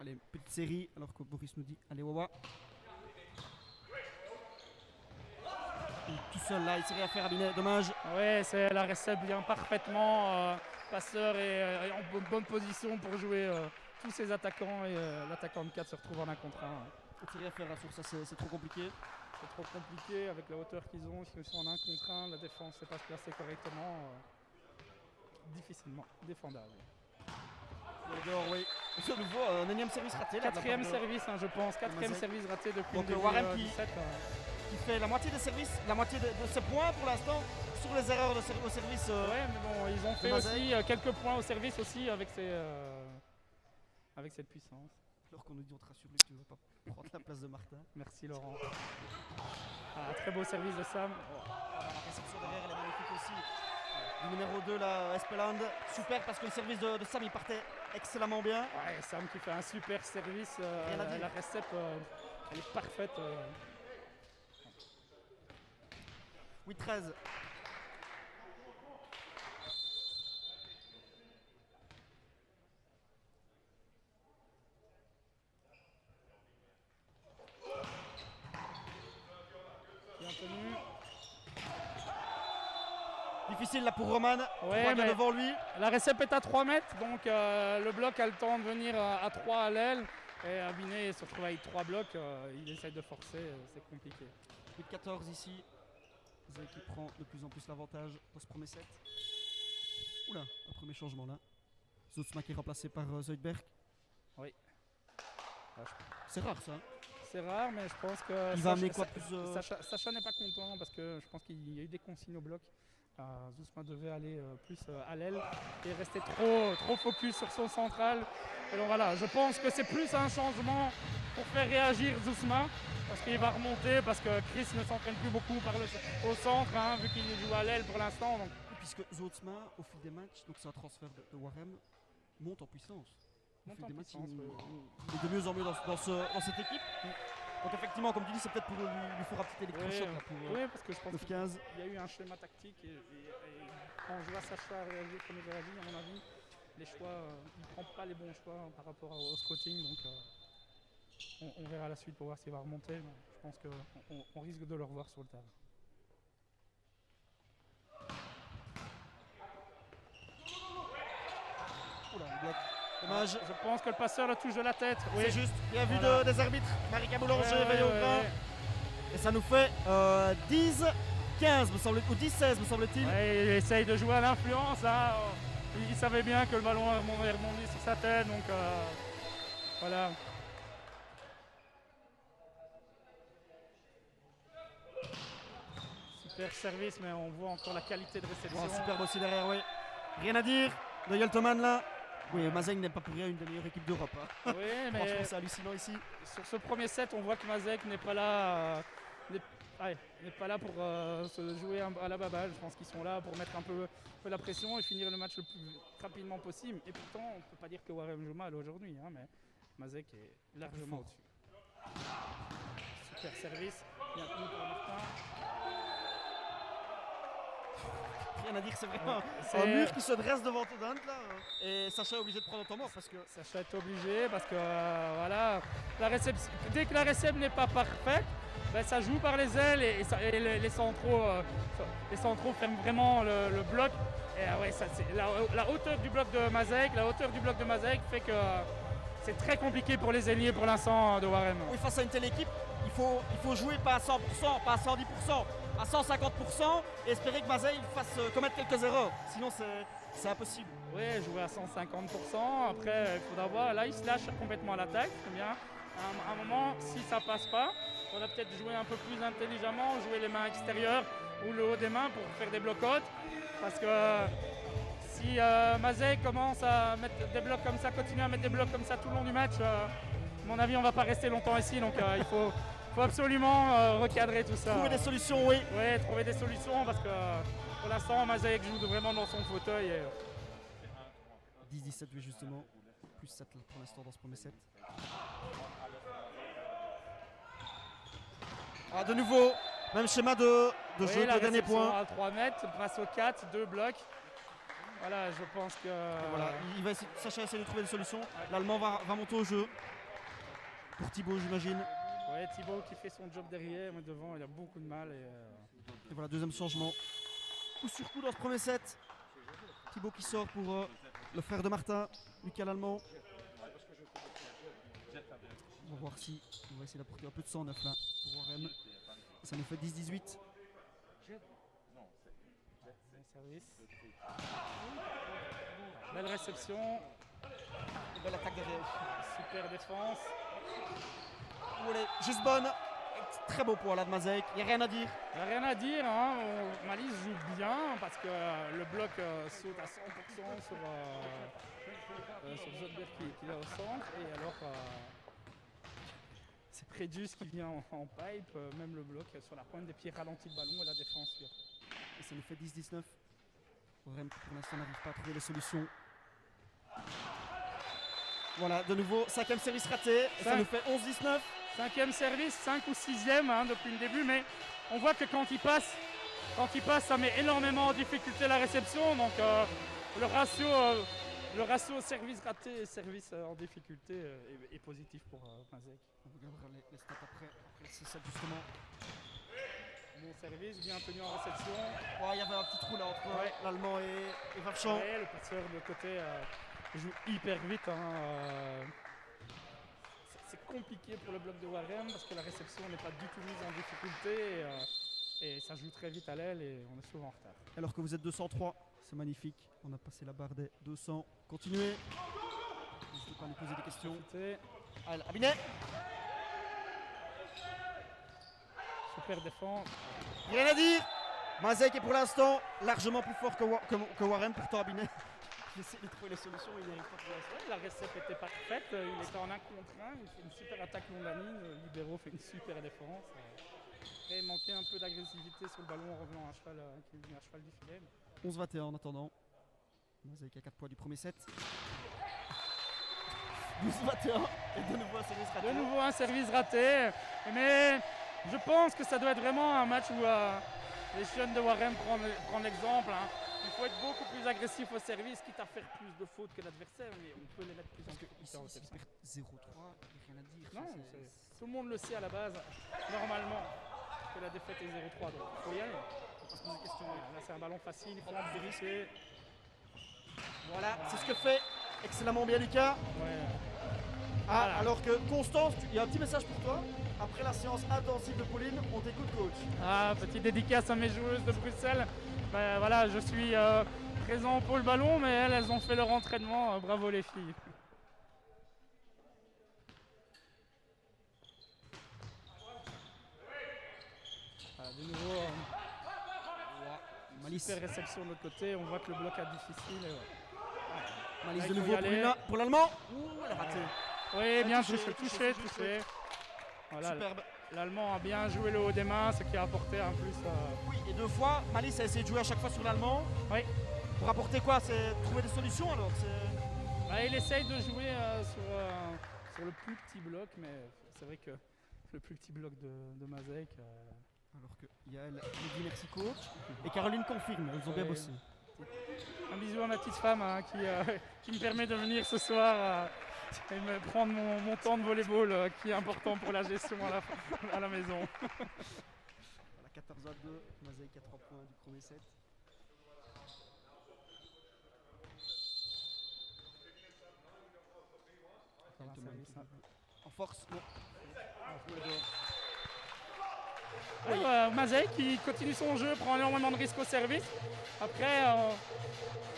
Allez, petite série, alors que Boris nous dit allez Wawa. Et tout seul là, il s'est rien à faire à Binet, dommage. Ouais, c'est la recette vient parfaitement. Passeur est en bonne position pour jouer tous ses attaquants et l'attaquant de 4 se retrouve en 1 contre 1. Il s'est rien à faire là sur ça, c'est trop compliqué. C'est trop compliqué avec la hauteur qu'ils ont, ils sont en 1 contre 1, la défense ne sait pas se placer correctement. Difficilement défendable. Dehors, oui. Et de nouveau, un énième service raté. Là, 4e service, hein, je pense. 4e Mazej. service raté depuis Donc, le début, Warem qui- 17. qui fait la moitié des services, la moitié de ses points pour l'instant sur les erreurs au service. Ouais, mais bon, ils ont fait Mazej. aussi quelques points au service aussi avec cette puissance. Alors qu'on nous dit on te rassure que tu ne veux pas prendre la place de Martin. Merci Laurent. Très beau service de Sam. La réception derrière, elle est magnifique aussi. Du numéro 2, là, Espeland. Super parce que le service de Sam il partait excellemment bien. Ouais, Sam qui fait un super service. Rien à dire. La recette, elle est parfaite. 8-13. Bien tenu. Difficile là pour Roman. Ouais, 3 gars mais devant lui. la récep est à 3 mètres, donc le bloc a le temps de venir à 3 à l'aile. Et Abiné se retrouve avec 3 blocs, il essaye de forcer, c'est compliqué. 8-14 ici. Zay qui prend de plus en plus l'avantage dans ce premier set. Oula, un premier changement là. Zoutsma qui est remplacé par Zoidberg. Oui. C'est rare ça. C'est rare, mais je pense que Il va amener quoi plus Sacha n'est pas content parce que je pense qu'il y a eu des consignes au bloc. Zoutsma devait aller plus à l'aile et rester trop focus sur son central. Et donc voilà, je pense que c'est plus un changement pour faire réagir Zoutsma parce qu'il va remonter, parce que Chris ne s'entraîne plus beaucoup au centre, hein, vu qu'il joue à l'aile pour l'instant. Donc. Puisque Zoutsma, au fil des matchs, donc c'est un transfert de Warem, monte en puissance. Au fil des matchs, il est de mieux en mieux dans cette équipe. Donc effectivement, comme tu dis, c'est peut-être pour lui faire un petit électrochoc là, pour oui, parce que je pense 9-15. qu'il y a eu un schéma tactique et quand je vois Sacha réagir comme il réagit, à mon avis, les choix, il ne prend pas les bons choix par rapport au scouting. Donc on verra la suite pour voir s'il va remonter. Mais je pense qu'on risque de le revoir sur le terrain. Oula, il bloque. Dommage. Je pense que le passeur le touche de la tête. Oui, C'est juste. Bien vu Voilà. des arbitres. Marika Boulanger, Ouais, veille au ouais, grain. ouais. Et ça nous fait 10-15 me semble, ou 10-16 me semble-t-il. Ouais, il essaye de jouer à l'influence. Hein. Il savait bien que le ballon est rebondi sur sa tête. Donc voilà. Super service, mais on voit encore la qualité de réception. Wow, superbe aussi derrière, oui. Rien à dire de Yeltoman là. Oui, Mazeng n'est pas pour rien une des meilleures équipes d'Europe. Hein. Oui, Franchement, mais c'est hallucinant ici. sur ce premier set, on voit que Mazek n'est pas là. N'est pas là pour se jouer à la baballe. Je pense qu'ils sont là pour mettre un peu la pression et finir le match le plus rapidement possible. Et pourtant, on ne peut pas dire que Warem joue mal aujourd'hui, hein, mais Mazek est largement au-dessus. Super service, bien tenu par Martin. Rien à dire, c'est vraiment C'est- un mur qui se dresse devant Dante là. Et Sacha est obligé de prendre un temps mort parce que. Sacha est obligé parce que voilà, dès que la réception n'est pas parfaite, ben, ça joue par les ailes et les centraux ferment vraiment le bloc. Et ouais, ça, la hauteur du bloc de Mazek, fait que c'est très compliqué pour les ailiers pour l'instant de Warem. Oui, face à une telle équipe, il faut jouer pas à 100%, pas à 110%, à 150% et espérer que Mazey fasse commettre quelques erreurs. Sinon, c'est impossible. Oui, jouer à 150%. Après, il faudra voir. Là, il se lâche complètement à l'attaque. C'est bien. À un moment, si ça passe pas, on va peut-être jouer un peu plus intelligemment, jouer les mains extérieures ou le haut des mains pour faire des blocs-hautes. Parce que si Mazey commence à mettre des blocs comme ça, continue à mettre des blocs comme ça tout le long du match, à mon avis, on va pas rester longtemps ici. Donc, il faut absolument recadrer tout ça. Trouver des solutions, oui. Oui, trouver des solutions parce que pour l'instant, Mazey joue vraiment dans son fauteuil. Et 10-17, oui, justement. Plus 7 là, pour l'instant dans ce premier set. Ah, de nouveau, même schéma de oui, jeu, la le dernier réception point. à 3 mètres, passe au 4, 2 blocs. Voilà, je pense que. Voilà, il va essayer, Sacha essaie de trouver des solutions. L'Allemand va monter au jeu. Pour Thibaut, j'imagine. Ouais, Thibaut qui fait son job derrière, mais devant, il a beaucoup de mal. Et voilà, deuxième changement. Coup sur coup dans ce premier set. Thibaut qui sort pour le frère de Martin, Lucas l'Allemand. On va voir si on va essayer d'apporter un peu de 109 là pour Warem. Ça nous fait 10-18. Service. Belle réception, Belle attaque derrière. super défense. Allez, juste bonne. Très beau point là de Mazek. Il n'y a rien à dire. Il n'y a rien à dire, hein. Malice joue bien parce que le bloc saute à 100% sur Zoidberg qui est au centre. Et alors, c'est Prédus qui vient en pipe, même le bloc sur la pointe des pieds ralentit le ballon et la défense suit. Et ça nous fait 10-19. Warem pour l'instant n'arrive pas à trouver les solutions. Voilà, de nouveau, cinquième service raté. Et ça nous fait 11-19. Cinquième service, 5 ou 6e hein, depuis le début, mais on voit que quand il passe, quand il passe, ça met énormément en difficulté la réception. Donc le ratio service raté et service en difficulté est positif pour Mazec. On regardera les stats après c'est ça justement. Bon service, bien tenu en réception. Oh, il y avait un petit trou là entre Ouais. l'Allemand et Vavchan. Ouais, le passeur de l'autre côté joue hyper vite. C'est compliqué pour le bloc de Warem parce que la réception n'est pas du tout mise en difficulté et ça joue très vite à l'aile et on est souvent en retard. Alors que vous êtes 203, c'est magnifique. On a passé la barre des 200. Continuez. N'hésitez pas à nous poser des questions. Profitez. Allez, Abinet. Super défense. Rien à dire. Mazec est pour l'instant largement plus fort que Warem. Pourtant, Abinet j'essaie de trouver les solutions, il n'y arrive pas pour l'instant. La réception était parfaite, il était en 1 contre 1, il fait une super attaque long de la ligne, le libéro fait une super défense. Après, il manquait un peu d'agressivité sur le ballon en revenant à cheval, qui est venu à cheval du filet. 11-21 en attendant. Mazec a 4 points du premier set. 12-21 et de nouveau un service raté. De nouveau un service raté, mais je pense que ça doit être vraiment un match où les jeunes de Warem prennent l'exemple. Il faut être beaucoup plus agressif au service, quitte à faire plus de fautes que l'adversaire, mais on peut les mettre plus en difficulté en Ici, réception. 0-3, il n'y a rien à dire. Non, Ça, tout le monde le sait à la base, normalement, que la défaite est 0-3, donc il faut y aller. On se pose des questions. Là, c'est un ballon facile, il faut en vérifier. Voilà, c'est ce que fait excellemment bien Lucas. Ouais. Ah, Voilà. alors que Constance, il y a un petit message pour toi. Après la séance intensive de Pauline, on t'écoute, coach. Ah, petite dédicace à mes joueuses de Bruxelles. Ben, voilà, je suis présent pour le ballon, mais elles ont fait leur entraînement. Bravo les filles. Voilà, de nouveau, Malice, super réception de l'autre côté. On voit que le bloc est difficile. Et ouais. Malice Là, de il faut nouveau y pour, aller. pour l'Allemand. Ouh, elle a raté. Oui, bien touché, touché. touché. Voilà, Superbe. l'Allemand a bien joué le haut des mains, ce qui a apporté un plus. Oui, et 2 fois, Malice a essayé de jouer à chaque fois sur l'Allemand. Oui. Pour apporter quoi? C'est trouver des solutions alors. Il essaye de jouer sur le plus petit bloc, mais c'est vrai que le plus petit bloc de Mazec. Alors que Yael nous dit merci coach. Et Caroline confirme, elles ont bien Ouais. bossé. Un bisou à ma petite femme qui me permet de venir ce soir et me prendre mon temps de volleyball qui est important pour la gestion à la maison. Voilà, 14-2, Mazec a 3 points du premier set. En force, non. Mazec qui continue son jeu, prend énormément de risques au service. Après,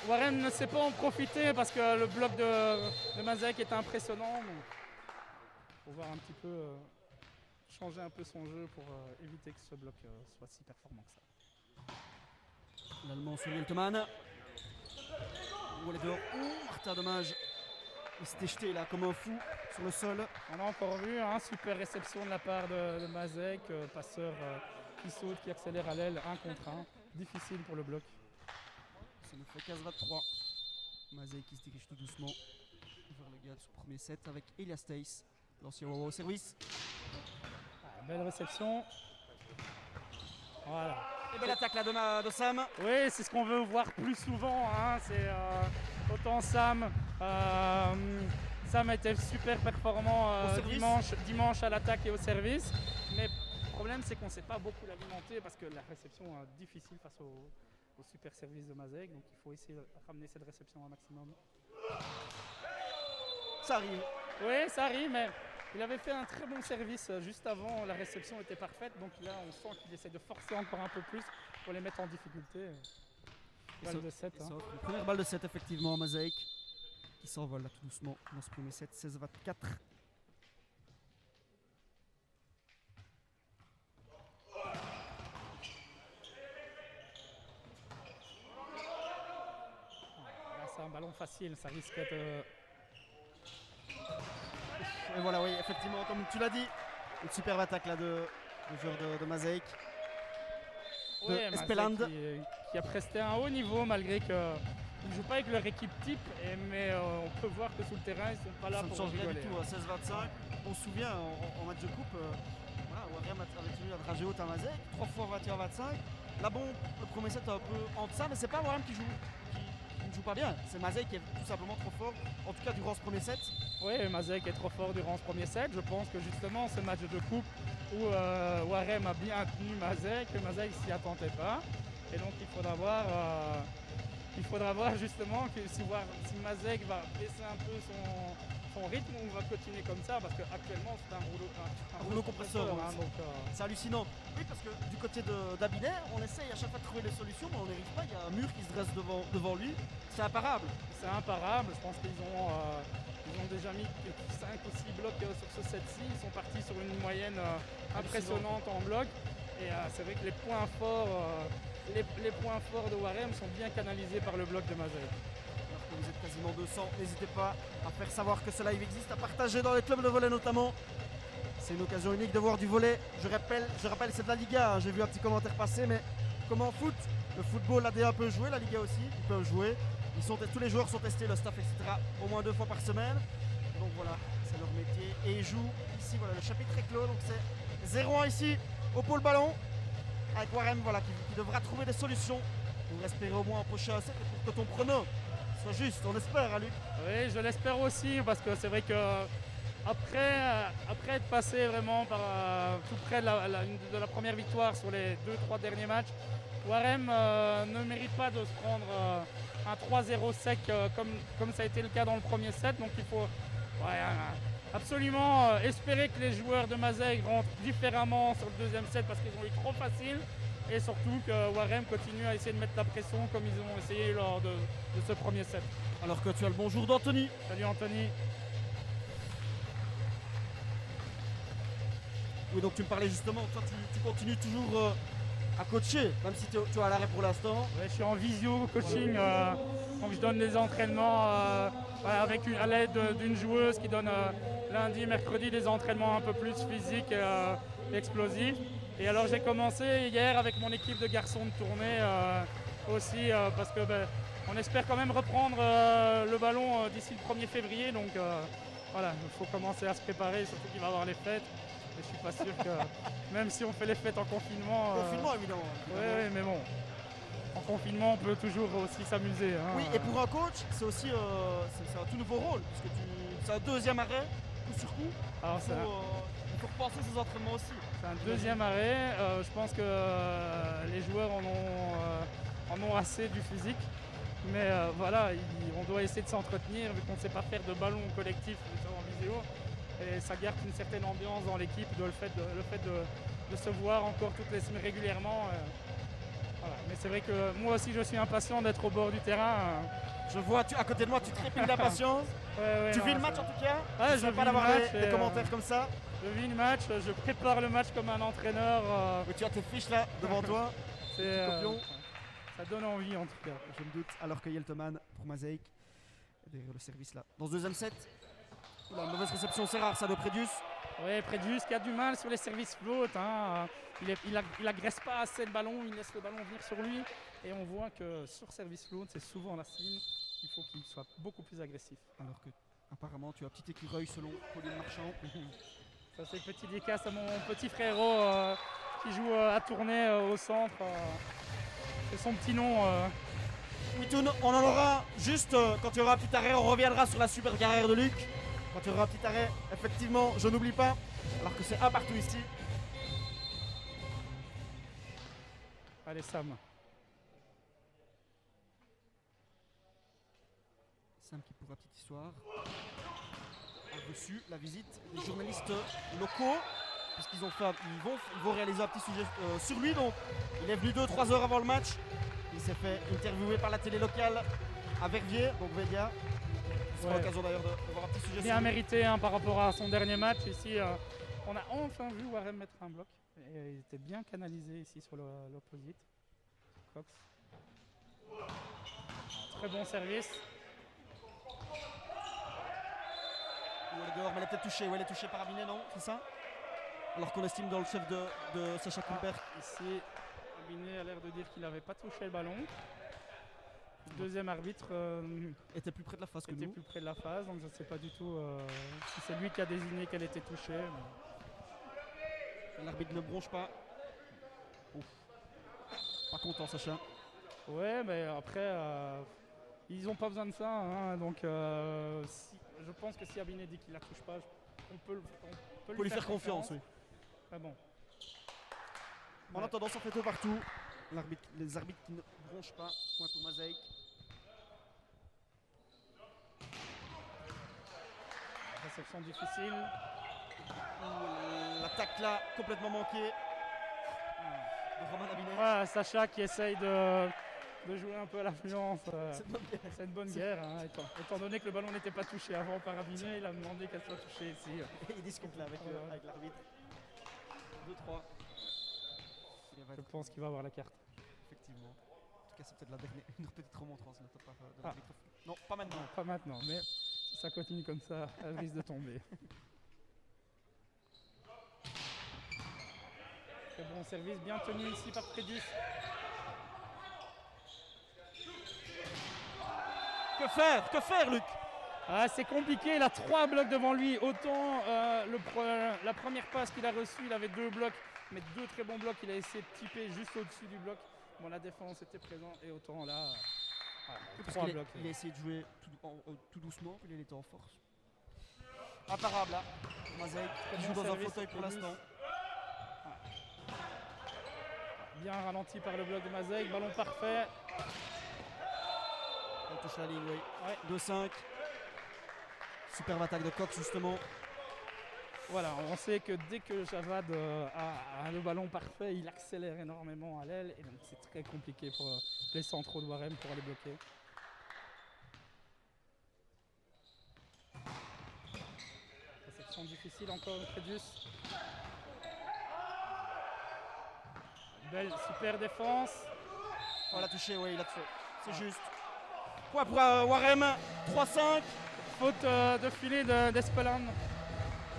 Warren ne sait pas en profiter parce que le bloc de Mazec est impressionnant. Il faut voir un petit peu, changer un peu son jeu pour éviter que ce bloc soit si performant que ça. L'Allemand sur Wiltemann. Où elle est dehors. Martin, dommage. Il s'était jeté là comme un fou sur le sol. On a encore vu, super réception de la part de Mazec, passeur qui saute, qui accélère à l'aile, 1 contre 1. Difficile pour le bloc. Ça nous fait 15-23. Mazec qui se dirige tout doucement vers le gars de ce premier set avec Elias Stace, l'ancien Wawa au service. Belle réception. Voilà. Et belle attaque là de Sam. Oui, c'est ce qu'on veut voir plus souvent. C'est autant Sam. Sam était super performant dimanche à l'attaque et au service. Mais le problème, c'est qu'on ne sait pas beaucoup l'alimenter parce que la réception est difficile face au super service de Mazec. Donc il faut essayer de ramener cette réception un maximum. Ça arrive. Oui, ça arrive, mais il avait fait un très bon service juste avant. La réception était parfaite. Donc là, on sent qu'il essaie de forcer encore un peu plus pour les mettre en difficulté. Balle de 7. Une première balle de 7 effectivement, Mazec qui s'envole là tout doucement dans ce premier set, 16-24. Là, c'est un ballon facile, ça risque de... Et voilà, oui, effectivement, comme tu l'as dit, une superbe attaque là de joueur de Mazec. De Espeland. Qui a presté un haut niveau malgré qu'ils ne jouent pas avec leur équipe type, mais on peut voir que sous le terrain ils ne sont pas là Ça ne pour change rien rigoler. du tout, 16-25. On se souvient en match de coupe, voilà, Warem avait tenu la dragée haute à Mazec, 3 fois 21-25. La bombe, le premier set un peu en deçà, mais c'est pas Warem qui ne joue pas bien. C'est Mazej qui est tout simplement trop fort, en tout cas durant ce premier set. Oui, Mazej est trop fort durant ce premier set. Je pense que justement ce match de coupe où Warem a bien tenu Mazej, que Mazej s'y attendait pas. Et donc il faudra voir justement que si Mazej va baisser un peu son rythme ou va continuer comme ça, parce qu'actuellement c'est un rouleau compresseur. Hein, donc, c'est hallucinant. Oui, parce que du côté d'Abilé, on essaye à chaque fois de trouver des solutions, mais on n'y arrive pas. Il y a un mur qui se dresse devant lui. C'est imparable. C'est imparable. Je pense qu'ils ont déjà mis 5 ou 6 blocs sur ce set-ci. Ils sont partis sur une moyenne impressionnante en bloc. Et c'est vrai que les points forts de Warem sont bien canalisés par le bloc de Mazej. Alors que vous êtes quasiment 200, n'hésitez pas à faire savoir que ce live existe, à partager dans les clubs de volley notamment. C'est une occasion unique de voir du volley. Je rappelle, c'est de la Liga. Hein. J'ai vu un petit commentaire passer, mais comme en foot, le football, l'ADA peut jouer, la Liga aussi, ils peuvent jouer. Tous les joueurs sont testés, le staff, etc. au moins 2 fois par semaine. Donc voilà, c'est leur métier. Et ils jouent ici, voilà, le chapitre est clos. Donc c'est 0-1 ici au pôle ballon. Avec Warem, voilà, qui devra trouver des solutions pour espérer au moins un prochain set et pour que ton prono soit juste, on espère, hein, Luc. Oui, je l'espère aussi, parce que c'est vrai que après être passé vraiment tout près de la première victoire sur les 2-3 derniers matchs, Warem ne mérite pas de se prendre un 3-0 sec comme ça a été le cas dans le premier set. Donc il faut absolument espérer que les joueurs de Mazej rentrent différemment sur le deuxième set parce qu'ils ont eu trop facile. Et surtout que Warem continue à essayer de mettre la pression comme ils ont essayé lors de ce premier set. Alors que tu as le bonjour d'Anthony. Salut Anthony. Oui, donc tu me parlais justement, toi tu continues toujours à coacher, même si tu es à l'arrêt pour l'instant. Ouais, je suis en visio coaching, donc je donne des entraînements à l'aide d'une joueuse qui donne lundi, mercredi des entraînements un peu plus physiques et explosifs. Et alors j'ai commencé hier avec mon équipe de garçons de tournée aussi parce que on espère quand même reprendre le ballon d'ici le 1er février. Donc voilà, il faut commencer à se préparer, surtout qu'il va y avoir les fêtes. Et je suis pas sûr que même si on fait les fêtes en confinement. Confinement évidemment. Oui, mais bon. En confinement, on peut toujours aussi s'amuser. Hein. Oui, et pour un coach, c'est aussi c'est un tout nouveau rôle, puisque c'est un deuxième arrêt, coup sur coup. Alors, il faut repenser ses entraînements aussi. C'est un deuxième arrêt. Je pense que les joueurs en ont assez du physique. Mais voilà, on doit essayer de s'entretenir, vu qu'on ne sait pas faire de ballon collectif en vidéo. Et ça garde une certaine ambiance dans l'équipe, le fait de se voir encore toutes les semaines régulièrement. Voilà. Mais c'est vrai que moi aussi je suis impatient d'être au bord du terrain. Je vois, à côté de moi, tu trépilles d'impatience. Tu vis le match en tout cas. Ouais, je ne veux pas d'avoir des commentaires comme ça. Je vis le match, je prépare le match comme un entraîneur. Mais tu as tes fiches là devant toi. Ça donne envie en tout cas. Je me doute, alors que Yeltoman pour Mazej derrière le service là. Dans ce deuxième set, la mauvaise réception, c'est rare ça de Prédius. Oui, Prédius qui a du mal sur les services float. Hein. Il agresse pas assez le ballon, il laisse le ballon venir sur lui. Et on voit que sur service float, c'est souvent la cible. Il faut qu'il soit beaucoup plus agressif. Alors que apparemment tu as un petit écureuil selon Pauline Marchand. Ça c'est petit dédicace à mon petit frérot qui joue à tourner au centre. C'est son petit nom. Mitoun, on en aura juste quand il y aura un petit arrêt, on reviendra sur la super carrière de Luc. Quand il y aura un petit arrêt, effectivement, je n'oublie pas, alors que c'est un partout ici. Allez Sam. Sam qui, pour la petite histoire, a reçu la visite des journalistes locaux, puisqu'ils vont réaliser un petit sujet sur lui. Donc il est venu 2-3 heures avant le match. Il s'est fait interviewer par la télé locale à Verviers, donc Vedia. Ce sera l'occasion d'ailleurs de voir un petit sujet. Bien mérité hein, par rapport à son dernier match. Ici, on a enfin vu Warem mettre un bloc. Et il était bien canalisé ici sur l'opposite. Cox. Très bon service. Elle est dehors, mais elle est peut-être touchée. Ouais, elle est touchée par Abiné, non? C'est ça? Alors qu'on estime dans le chef de Sacha Kulberg. Ici, Abiné a l'air de dire qu'il n'avait pas touché le ballon. Le deuxième arbitre était plus près de la phase que nous. Était plus près de la phase, donc je ne sais pas du tout si c'est lui qui a désigné qu'elle était touchée. Mais... L'arbitre ne bronche pas. Ouf. content, Sacha. Ouais, mais après, ils n'ont pas besoin de ça. Hein, donc, je pense que si Abiné dit qu'il ne la touche pas, on peut Lui faire confiance, oui. Ah bon. En attendant, ça fait tout partout. Les arbitres qui ne bronchent pas. Point pour Mazeik. Réception difficile. L'attaque là, complètement manquée. De Romain Abiné. Ouais, Sacha qui essaye de jouer un peu à l'influence. C'est une bonne guerre. Hein, étant donné que le ballon n'était pas touché avant par Abiné, il a demandé qu'elle soit touchée ici. Il discute là avec l'arbitre. 2-3. Je pense qu'il va avoir la carte. Effectivement. En tout cas, c'est peut-être la dernière. Une petite remontrance de part de l'arbitre. Non, pas maintenant. Non, pas maintenant, mais si ça continue comme ça, elle risque de tomber. Très bon service, bien tenu ici par Prédus. Que faire, Luc? Ah, c'est compliqué, il a 3 blocs devant lui. Autant la première passe qu'il a reçue, il avait 2 blocs, mais 2 très bons blocs. Il a essayé de typer juste au-dessus du bloc. Bon, la défense était présente et autant là, 3 blocs. Il a essayé de jouer tout doucement, puis il était en force. Imparable là. Mazeik qui joue dans un fauteuil pour l'instant. Bien ralenti par le bloc de Mazeik, ballon parfait. On touche la ligne, oui. Ouais. 2-5. Superbe attaque de Cox justement. Voilà, on sait que dès que Javad a le ballon parfait, il accélère énormément à l'aile et donc c'est très compliqué pour les centraux de Warem pour aller bloquer. Réception difficile encore de Prédius. Belle, super défense. On l'a touché, oui, il a touché. C'est juste. Point pour Warem, 3-5. Faute de filet d'Espelan.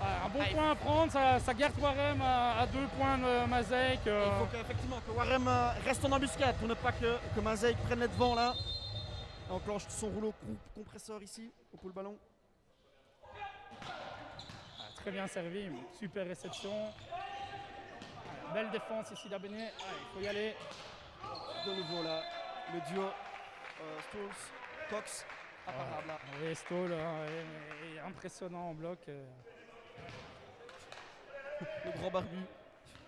Un bon point à prendre, ça garde Warem à 2 points de Mazeik. Il faut qu'effectivement que Warem reste en embuscade pour ne pas que Mazeik prenne les devants là. Et enclenche son rouleau compresseur ici, au pool ballon. Très bien servi, super réception. Belle défense ici d'Abené. Il faut y aller. De nouveau là, le duo Stolz, Cox, imparable là. Oui, Stoll est impressionnant en bloc. Le grand barbu.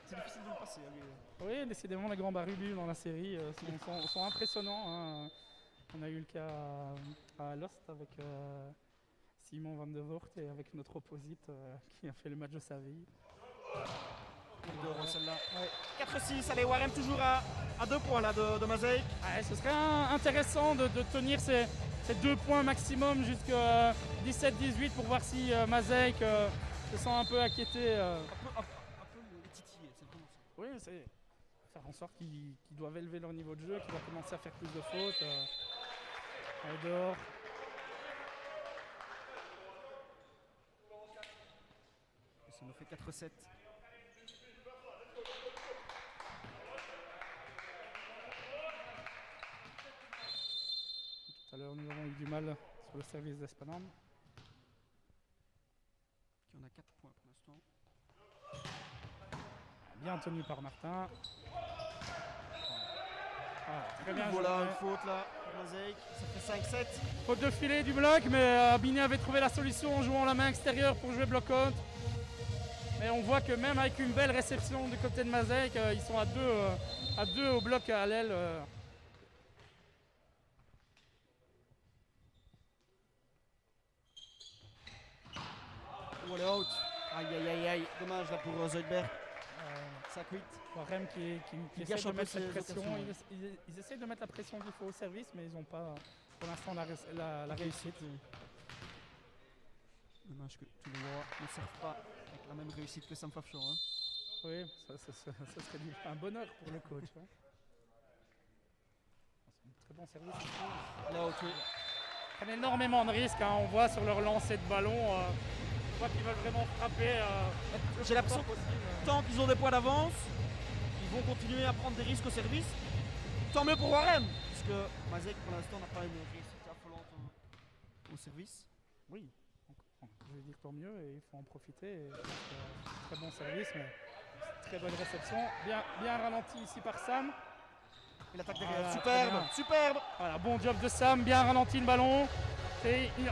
C'est difficile de le passer. Oui, décidément, les grands barbus dans la série sont impressionnants. Hein. On a eu le cas à Lost avec Simon Van de Voort et avec notre opposite qui a fait le match de sa vie. Celle-là. Ouais. 4-6, allez, Warem toujours à 2 points là de Mazeik. Ce serait intéressant de tenir ces 2 points maximum jusqu'à 17-18 pour voir si Mazeik se sent un peu inquiété. Un peu les titiller, c'est vraiment ça. Oui, c'est faire en sorte qu'ils doivent élever leur niveau de jeu, qu'ils doivent commencer à faire plus de fautes. Allez, dehors. Et ça nous fait 4-7. Tout à l'heure, nous avons eu du mal sur le service d'Espanam. Qui en a 4 points pour l'instant. Bien tenu par Martin. Très bien. Voilà, une faute là pour Mazeik. Ça fait 5-7. Faute de filet du bloc, mais Abiné avait trouvé la solution en jouant la main extérieure pour jouer bloc-out. Mais on voit que même avec une belle réception du côté de Mazeik, ils sont à deux au bloc à l'aile. Oh, elle est out. Aïe. Dommage là pour Zoidberg. Ça quitte. Warem qui gâche essaie un de peu mettre cette ses pression. occasions. Ils essaient de mettre la pression qu'il faut au service, mais ils n'ont pas pour l'instant la réussite. Dommage que tous les joueurs ne servent pas avec la même réussite que Sam Fafchon. Hein. Oui, ça serait un bonheur pour le coach. Hein. C'est un très bon service ici. Là, ok. Ils prennent énormément de risques, hein. On voit sur leur lancer de ballon, on voit qu'ils veulent vraiment frapper. J'ai l'impression que tant qu'ils ont des points d'avance, ils vont continuer à prendre des risques au service. Tant mieux pour Warem, parce que Mazeik pour l'instant n'a pas une réussite affolante au service. Oui, je vais dire tant mieux et il faut en profiter. Et, très bon service, mais très bonne réception. Bien ralenti ici par Sam. Il attaque derrière. Voilà, très Superbe, bien. superbe. Voilà, bon job de Sam, bien ralenti le ballon.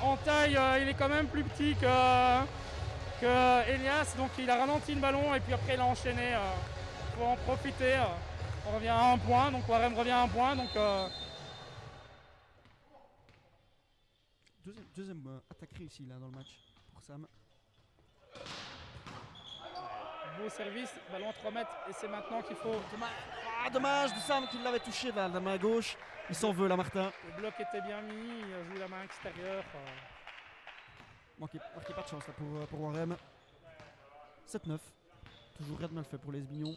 En taille, il est quand même plus petit que Elias, donc il a ralenti le ballon et puis après il a enchaîné. Il faut en profiter. On revient à un point, donc Warem revient à un point. Donc, Deuxième attaque réussie là dans le match pour Sam. beau service, ballon à 3 mètres et c'est maintenant qu'il faut. Dommage de Sam qui l'avait touché là, la main gauche. Il s'en veut là, Martin. Le bloc était bien mis, il a joué la main extérieure. Marqué pas de chance là pour Warem. 7-9. Toujours rien de mal fait pour les Esbignons.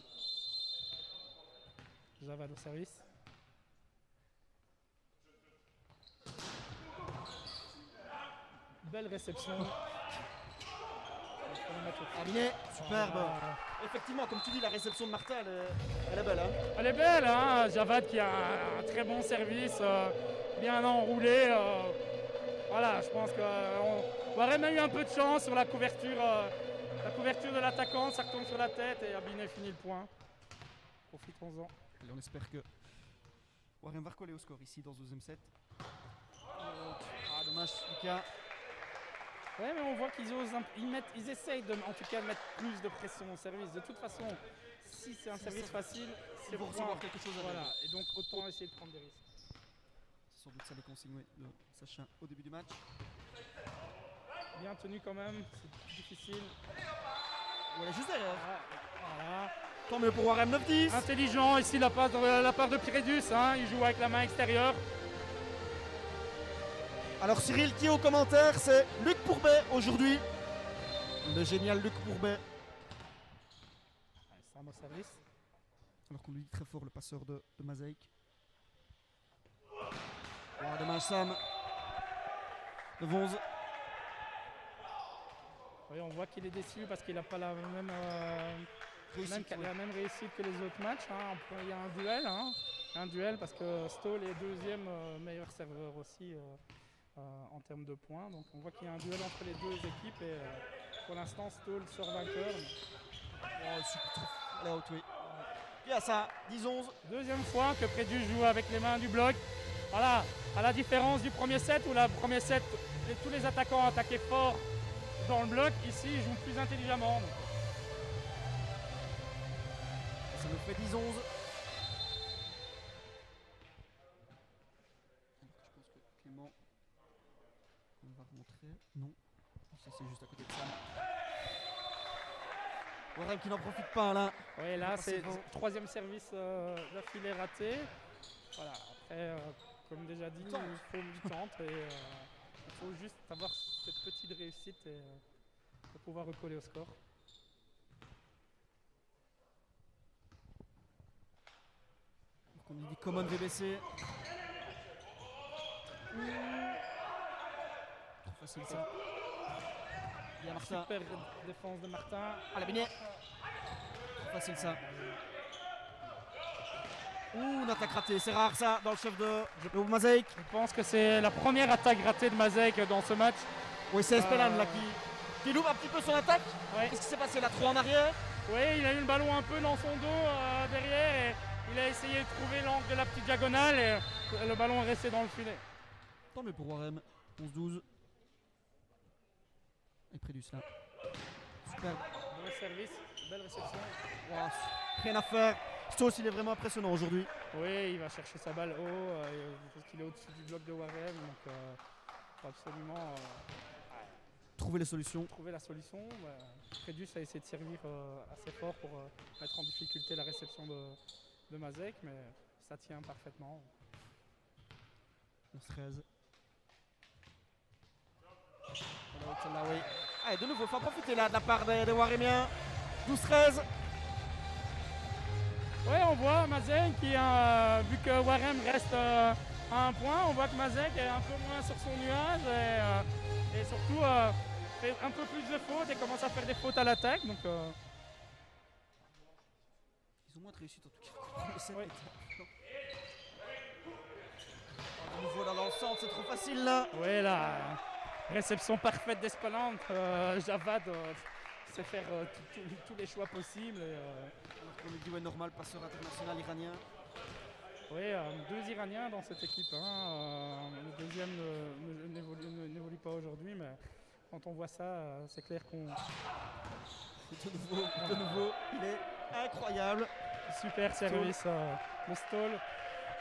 Javad au service. Belle réception. Terminé, superbe. Effectivement, comme tu dis, la réception de Martin, elle est belle. Hein. Elle est belle, hein, Javad qui a un très bon service, bien enroulé. Voilà, je pense que Warem a eu un peu de chance sur la couverture de l'attaquant, ça retombe sur la tête et Abiné finit le point. Profitons-en. Allez, on espère que Warem va recoller au score ici dans ce deuxième set. Dommage, Lucas. Ouais, mais on voit qu'ils osent, ils essayent en tout cas de mettre plus de pression au service. De toute façon, si c'est un service facile, c'est pour pour recevoir quelque chose à Voilà, derrière. et donc autant essayer de prendre des risques. C'est sans doute ça les consignes de Sacha au début du match. Bien tenu quand même, c'est difficile. Voilà, juste derrière. Voilà. Tant mieux pour Warem 9-10. Intelligent ici la part de Piredus, hein, il joue avec la main extérieure. Alors Cyril qui est au commentaire, c'est Luc Pourbet aujourd'hui. Le génial Luc Pourbet. Sam au service. Alors qu'on lui dit très fort le passeur de Mazeik. Dommage Sam. Le Vonze. Oui, on voit qu'il est déçu parce qu'il n'a pas la même, Réussite, la même réussite que les autres matchs. Hein. Il y a un duel, hein. Un duel parce que Stoll est deuxième meilleur serveur aussi en termes de points. Donc on voit qu'il y a un duel entre les deux équipes et pour l'instant Stoll sort vainqueur. Là, out, oui. Puis à ça, 10-11. Deuxième fois que Prédu joue avec les mains du bloc. Voilà, à la différence du premier set où le premier set, tous les attaquants attaquaient fort dans le bloc. Ici, ils jouent plus intelligemment. Ça nous fait 10-11. Je pense que Clément va remontrer. Non. Ça c'est juste à côté de ça. Warem qui n'en profite pas là. Oui, là c'est bon. troisième service d'affilée raté. Voilà, après, comme déjà dit, il faut du temps et il faut juste avoir cette petite réussite pour pouvoir recoller au score. Donc on lui dit Common VBC. Trop facile ça. Bien Martin. Super défense de Martin. Ah la Beignet. Trop facile ça. Une attaque ratée, c'est rare ça dans le chef de Mazeik. Je pense que c'est la première attaque ratée de Mazek dans ce match. Oui, c'est Espelan là qui loupe un petit peu son attaque. Ouais. Qu'est-ce qui s'est passé là? 3 en arrière. Oui, il a eu le ballon un peu dans son dos derrière et il a essayé de trouver l'angle de la petite diagonale et le ballon est resté dans le filet. Tant mieux pour Warem. 11-12. Et Prédus là. Super. Bon service, belle réception. Wow, rien à faire. Stos, il est vraiment impressionnant aujourd'hui. Oui, il va chercher sa balle haut parce qu'il est au-dessus du bloc de Warem. Donc faut absolument Trouver les solutions. trouver la solution. Prédus a essayé de servir assez fort pour mettre en difficulté la réception de Mazek, mais ça tient parfaitement. 11-13. Voilà, celle-là, oui. Allez, de nouveau, il faut en profiter là de la part des Waremiens. 12-13. Oui, on voit Mazek qui, vu que Warem reste à un point, on voit que Mazek est un peu moins sur son nuage et surtout fait un peu plus de fautes et commence à faire des fautes à l'attaque. Donc, Ils ont moins de réussite en tout cas. Le set Oui. était- De nouveau là dans le centre, c'est trop facile là. oui, la réception parfaite d'Espalante. Javad sait faire tous les choix possibles. On lui dit ouais normal, passeur international iranien. Oui, deux Iraniens dans cette équipe. Le deuxième n'évolue pas aujourd'hui, mais quand on voit ça, c'est clair qu'on... De nouveau, il est incroyable. Super service de Stoll.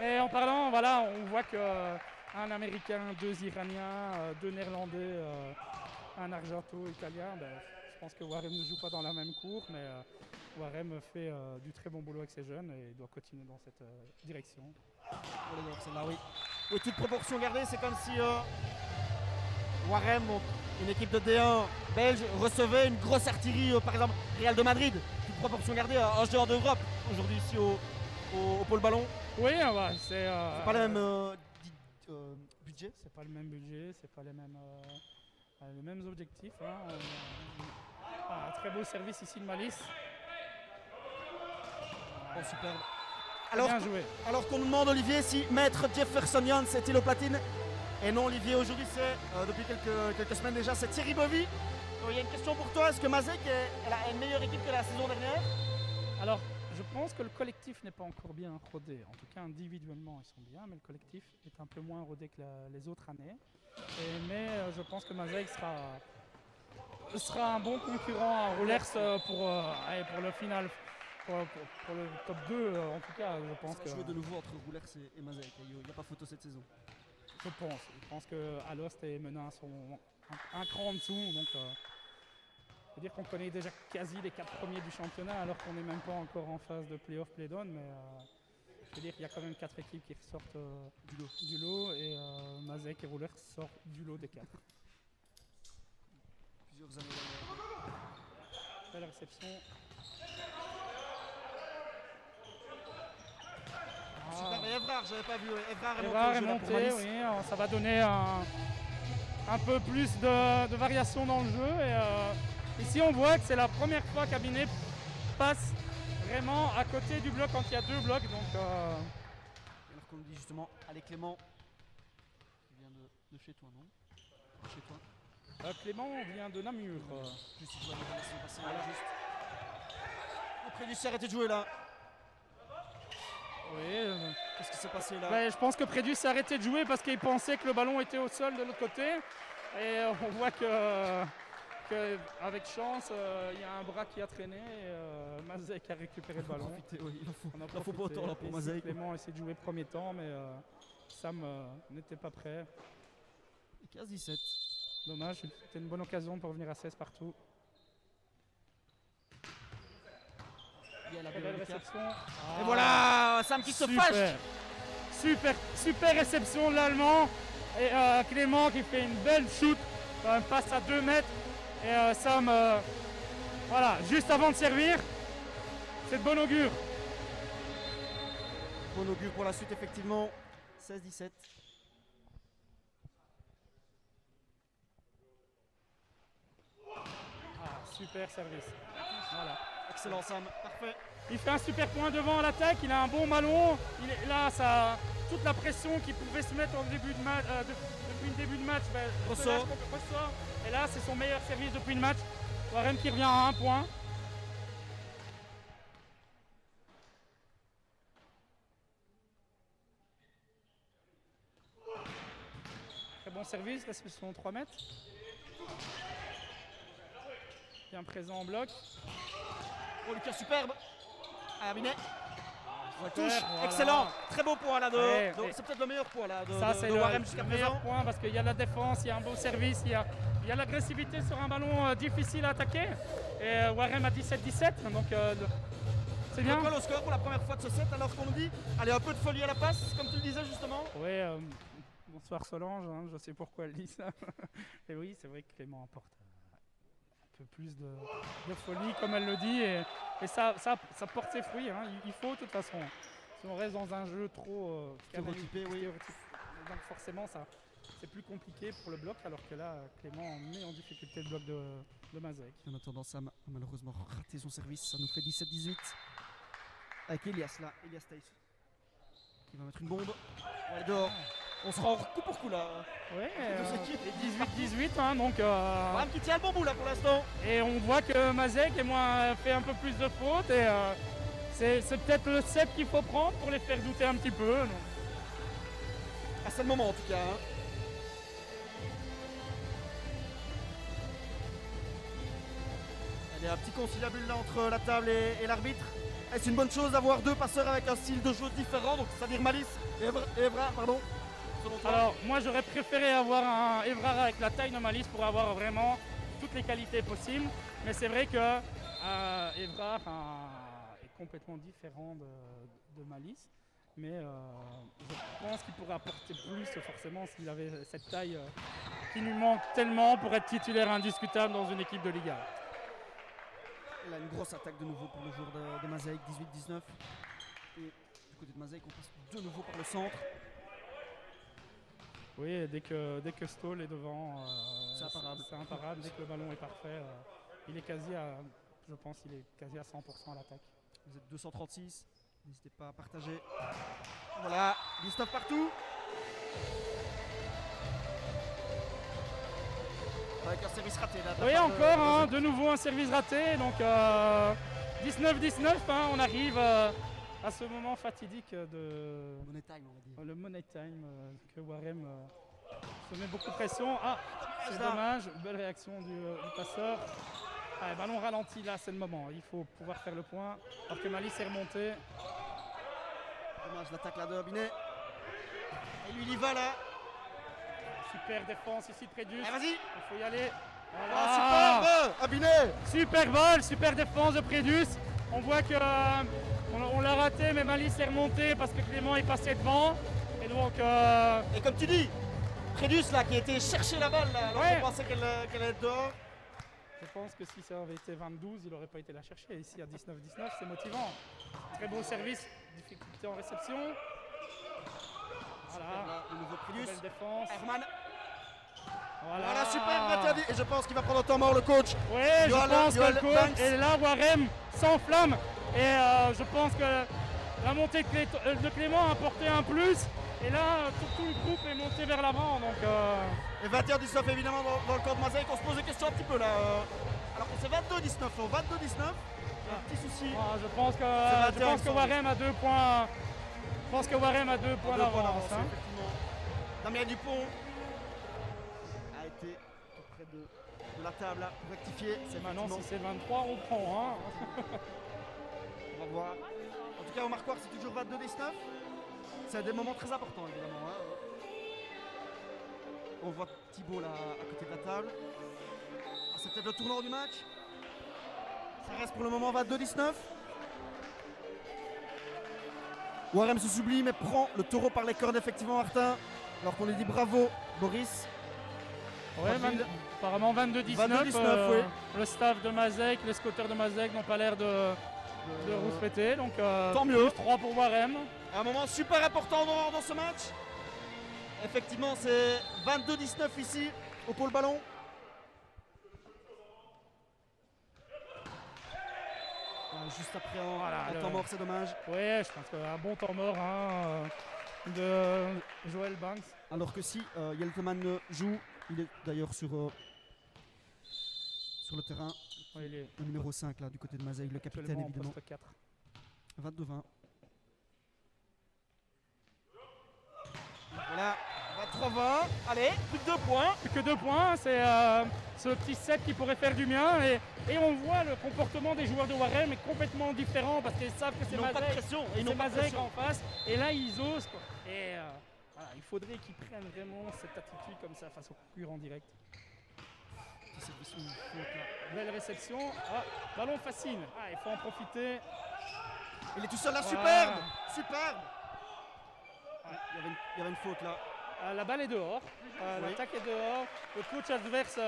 Et en parlant, voilà, on voit qu'un Américain, deux Iraniens, deux Néerlandais, un Argento-Italien, je pense que Warem ne joue pas dans la même cour, mais Warem fait du très bon boulot avec ses jeunes et doit continuer dans cette direction. Celle-là, oui. Oui, toute proportion gardée, c'est comme si Warem, une équipe de D1 belge, recevait une grosse artillerie, par exemple Real de Madrid. Toute proportion gardée, un joueur d'Europe aujourd'hui ici au pôle ballon. Oui, c'est pas le même budget. C'est pas le même budget, c'est pas les mêmes objectifs. Un très beau service ici de Malice. Oh, superbe. Bien joué. Alors qu'on nous demande, Olivier, si maître Jefferson Jans est-il au platine. Et non, Olivier, aujourd'hui, c'est depuis quelques semaines déjà, c'est Thierry Bovy. Il y a une question pour toi. Est-ce que Mazec a une meilleure équipe que la saison dernière? Alors, je pense que le collectif n'est pas encore bien rodé. En tout cas, individuellement, ils sont bien, mais le collectif est un peu moins rodé que les autres années. Mais je pense que Mazec sera un bon concurrent à Roulers pour le final. Pour le top 2, en tout cas, je pense que... jouer de nouveau entre Roulers et Mazec. Il n'y a pas photo cette saison. Je pense que Alost et Menin sont un cran en dessous. Donc, je veux dire qu'on connaît déjà quasi les 4 premiers du championnat alors qu'on n'est même pas encore en phase de play-off, play-down. Mais je veux dire qu'il y a quand même 4 équipes qui ressortent du lot et Mazec et Roulers sortent du lot des 4. Plusieurs années derrière. Belle réception. Super, mais Evrard, j'avais pas vu. Evrard est monté, oui, ça va donner un peu plus de variation dans le jeu. Et ici, on voit que c'est la première fois qu'Abiné passe vraiment à côté du bloc quand il y a 2 blocs. Donc, alors qu'on nous dit justement, allez Clément, qui vient de chez toi, non? Chez toi. Clément vient de Namur. Juste, il doit aller la saison passée, là, juste. Après, il s'est arrêté de jouer là. Oui. Qu'est-ce qui s'est passé là? Je pense que Prédus s'est arrêté de jouer parce qu'il pensait que le ballon était au sol de l'autre côté. Et on voit qu'avec chance, il y a un bras qui a traîné et Mazec a récupéré le ballon. Il en faut pas autant là pour Mazec. Clément a essayé de jouer premier temps, mais Sam n'était pas prêt. 15-17. Dommage, c'était une bonne occasion pour revenir à 16 partout. Il y a la belle réception. Et voilà, Sam qui se fâche. Super réception de l'Allemand. Et Clément qui fait une belle shoot. Passe à 2 mètres. Et Sam, voilà, juste avant de servir. C'est de bon augure. Bon augure pour la suite, effectivement. 16-17. Super service. Voilà. Excellent Sam, parfait. Il fait un super point devant à l'attaque, il a un bon ballon. Là, toute la pression qu'il pouvait se mettre depuis le début de match, ressort. Et là, c'est son meilleur service depuis le match. Warem qui revient à 1 point. Très bon service, réception 3 mètres. Bien présent en bloc. Oh Lucas, superbe. Abiné. Touche, voilà. Excellent. Très beau point là. C'est peut-être le meilleur point là de Warem jusqu'à le présent. meilleur point parce qu'il y a la défense, il y a un beau service, il y a l'agressivité sur un ballon difficile à attaquer. Et Warem a 17-17, donc c'est bien. On colle au score pour la première fois de ce set alors qu'on nous dit allez, un peu de folie à la passe, comme tu le disais justement. Oui, bonsoir Solange, je sais pourquoi elle dit ça. Et oui, c'est vrai que Clément apporte un peu plus de folie comme elle le dit et ça porte ses fruits, il faut de toute façon. Si on reste dans un jeu trop stéréotypé, donc forcément c'est plus compliqué pour le bloc alors que là Clément met en difficulté le bloc de Mazec. En attendant, Sam a malheureusement raté son service, ça nous fait 17-18 avec Elias là, Elias Taïs qui va mettre une bombe. Ouais, dehors. On sera en coup pour coup là. Ouais, 18-18 donc. Warem qui tient le bon bout là pour l'instant. Et on voit que Mazec fait un peu plus de fautes et c'est peut-être le set qu'il faut prendre pour les faire douter un petit peu. Donc. Ah, c'est le moment en tout cas. Hein. Il y a un petit conciliabule là entre la table et l'arbitre. Est-ce une bonne chose d'avoir deux passeurs avec un style de jeu différent, donc c'est-à-dire Malice et Evra, pardon, selon toi? Alors moi j'aurais préféré avoir un Evrard avec la taille de Malice pour avoir vraiment toutes les qualités possibles. Mais c'est vrai que Evrard est complètement différent de Malice. Mais je pense qu'il pourrait apporter plus forcément s'il avait cette taille qui lui manque tellement pour être titulaire indiscutable dans une équipe de Liga. Il a une grosse attaque de nouveau pour le joueur de Mazeik, 18-19. Et du côté de Mazeik, on passe de nouveau par le centre. Oui, et dès que Stoll est devant, c'est imparable. C'est imparable. Dès que le ballon est parfait, il est quasi à 100% à l'attaque. Vous êtes 236, n'hésitez pas à partager. Voilà, 19 partout. Avec un service raté là. Oui, encore, hein, de nouveau un service raté. Donc 19-19, hein, on arrive à ce moment fatidique de Money time, on va dire. Le money time que Warem se met beaucoup de pression. Ah, c'est dommage, belle réaction du passeur. Allez, ballon ralenti là, c'est le moment. Il faut pouvoir faire le point. Alors que Malice est remonté. Dommage l'attaque là de Binet. Et lui il y va là. Super défense ici de Prédus. Allez, vas-y. Il faut y aller. Voilà. Ah, superbe Abinet. Super vol, super défense de Prédus. On voit que on l'a raté, mais Malice est remonté parce que Clément est passé devant. Et donc. Et comme tu dis, Prédus là qui a été chercher la balle là, alors Ouais. qu'on pensait qu'elle allait être dehors. Je pense que si ça avait été 22, il n'aurait pas été la chercher. Ici à 19-19, c'est motivant. Très beau service, difficulté en réception. Voilà. Là, le nouveau Prédus. Belle défense. Herman. Voilà, super Mathiadi. Et je pense qu'il va prendre un temps mort le coach. Oui, je pense que le coach. Et là, Warem s'enflamme. Et je pense que la montée de Clément a apporté un plus. Et là, tout le groupe est monté vers l'avant. Donc, Et 21-19 évidemment dans le camp de Mazeik. On se pose des questions un petit peu là. Alors que c'est 22-19, donc 22-19. Un petit souci. je pense que Warem a 2 points. Je pense que Warem a 2 points d'avance. Hein. Effectivement. Damien Dupont a été auprès de la table là, pour rectifier. C'est maintenant, si c'est 23, on prend. Hein. On va voir. En tout cas, au marquoir, c'est toujours 22-19. C'est des moments très importants, évidemment. Hein. On voit Thibaut là, à côté de la table. Ah, c'est peut-être le tournant du match. Ça reste pour le moment 22-19. Warem se sublime mais prend le taureau par les cornes, effectivement, Martin. Alors qu'on lui dit bravo, Boris. Ouais, apparemment 22-19. Oui. Le staff de Mazeik, les scooters de Mazeik n'ont pas l'air de rouspéter. Donc, tant mieux. 3 pour Warem. Un moment super important dans ce match. Effectivement, c'est 22-19 ici au pôle ballon. Juste après un temps mort, c'est dommage. Ouais, je pense qu'un bon temps mort hein, de Joel Banks. Alors que si Yelteman joue, il est d'ailleurs sur le terrain. Ouais, il est le numéro 5 là, du côté de Mazeik, le capitaine évidemment. 4. 22-20. Voilà, 23-20. Allez, plus que 2 points. Plus que 2 points, c'est ce petit set qui pourrait faire du bien. Et on voit le comportement des joueurs de Warem est complètement différent parce qu'ils savent que c'est Mazeik en face. Et là, ils osent. Quoi. Et voilà, il faudrait qu'ils prennent vraiment cette attitude comme ça face aux concurrents directs. Belle réception. Ah, ballon facile. Ah, il faut en profiter. Il est tout seul là, superbe. Superbe. Ouais, il y avait une faute là. La balle est dehors. L'attaque est dehors. Le coach adverse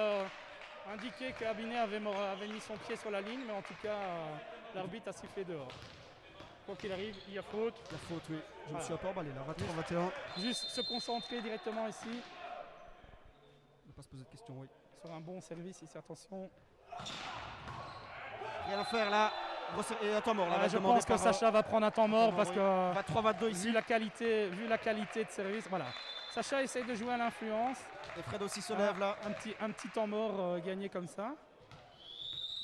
indiquait qu'Abinet avait mis son pied sur la ligne, mais en tout cas, l'arbitre a sifflé dehors. Quoi qu'il arrive, il y a faute. La faute, oui. Je me suis un peu emballé là. 23-21. Juste se concentrer directement ici. Ne pas se poser de questions, oui. Sur un bon service ici, attention. Rien à faire là. Et un temps mort là. Je pense que Sacha va prendre un temps mort parce que 23-22 ici. Vu la qualité de service, voilà. Sacha essaye de jouer à l'influence. Et Fred aussi se lève là. Un petit temps mort gagné comme ça.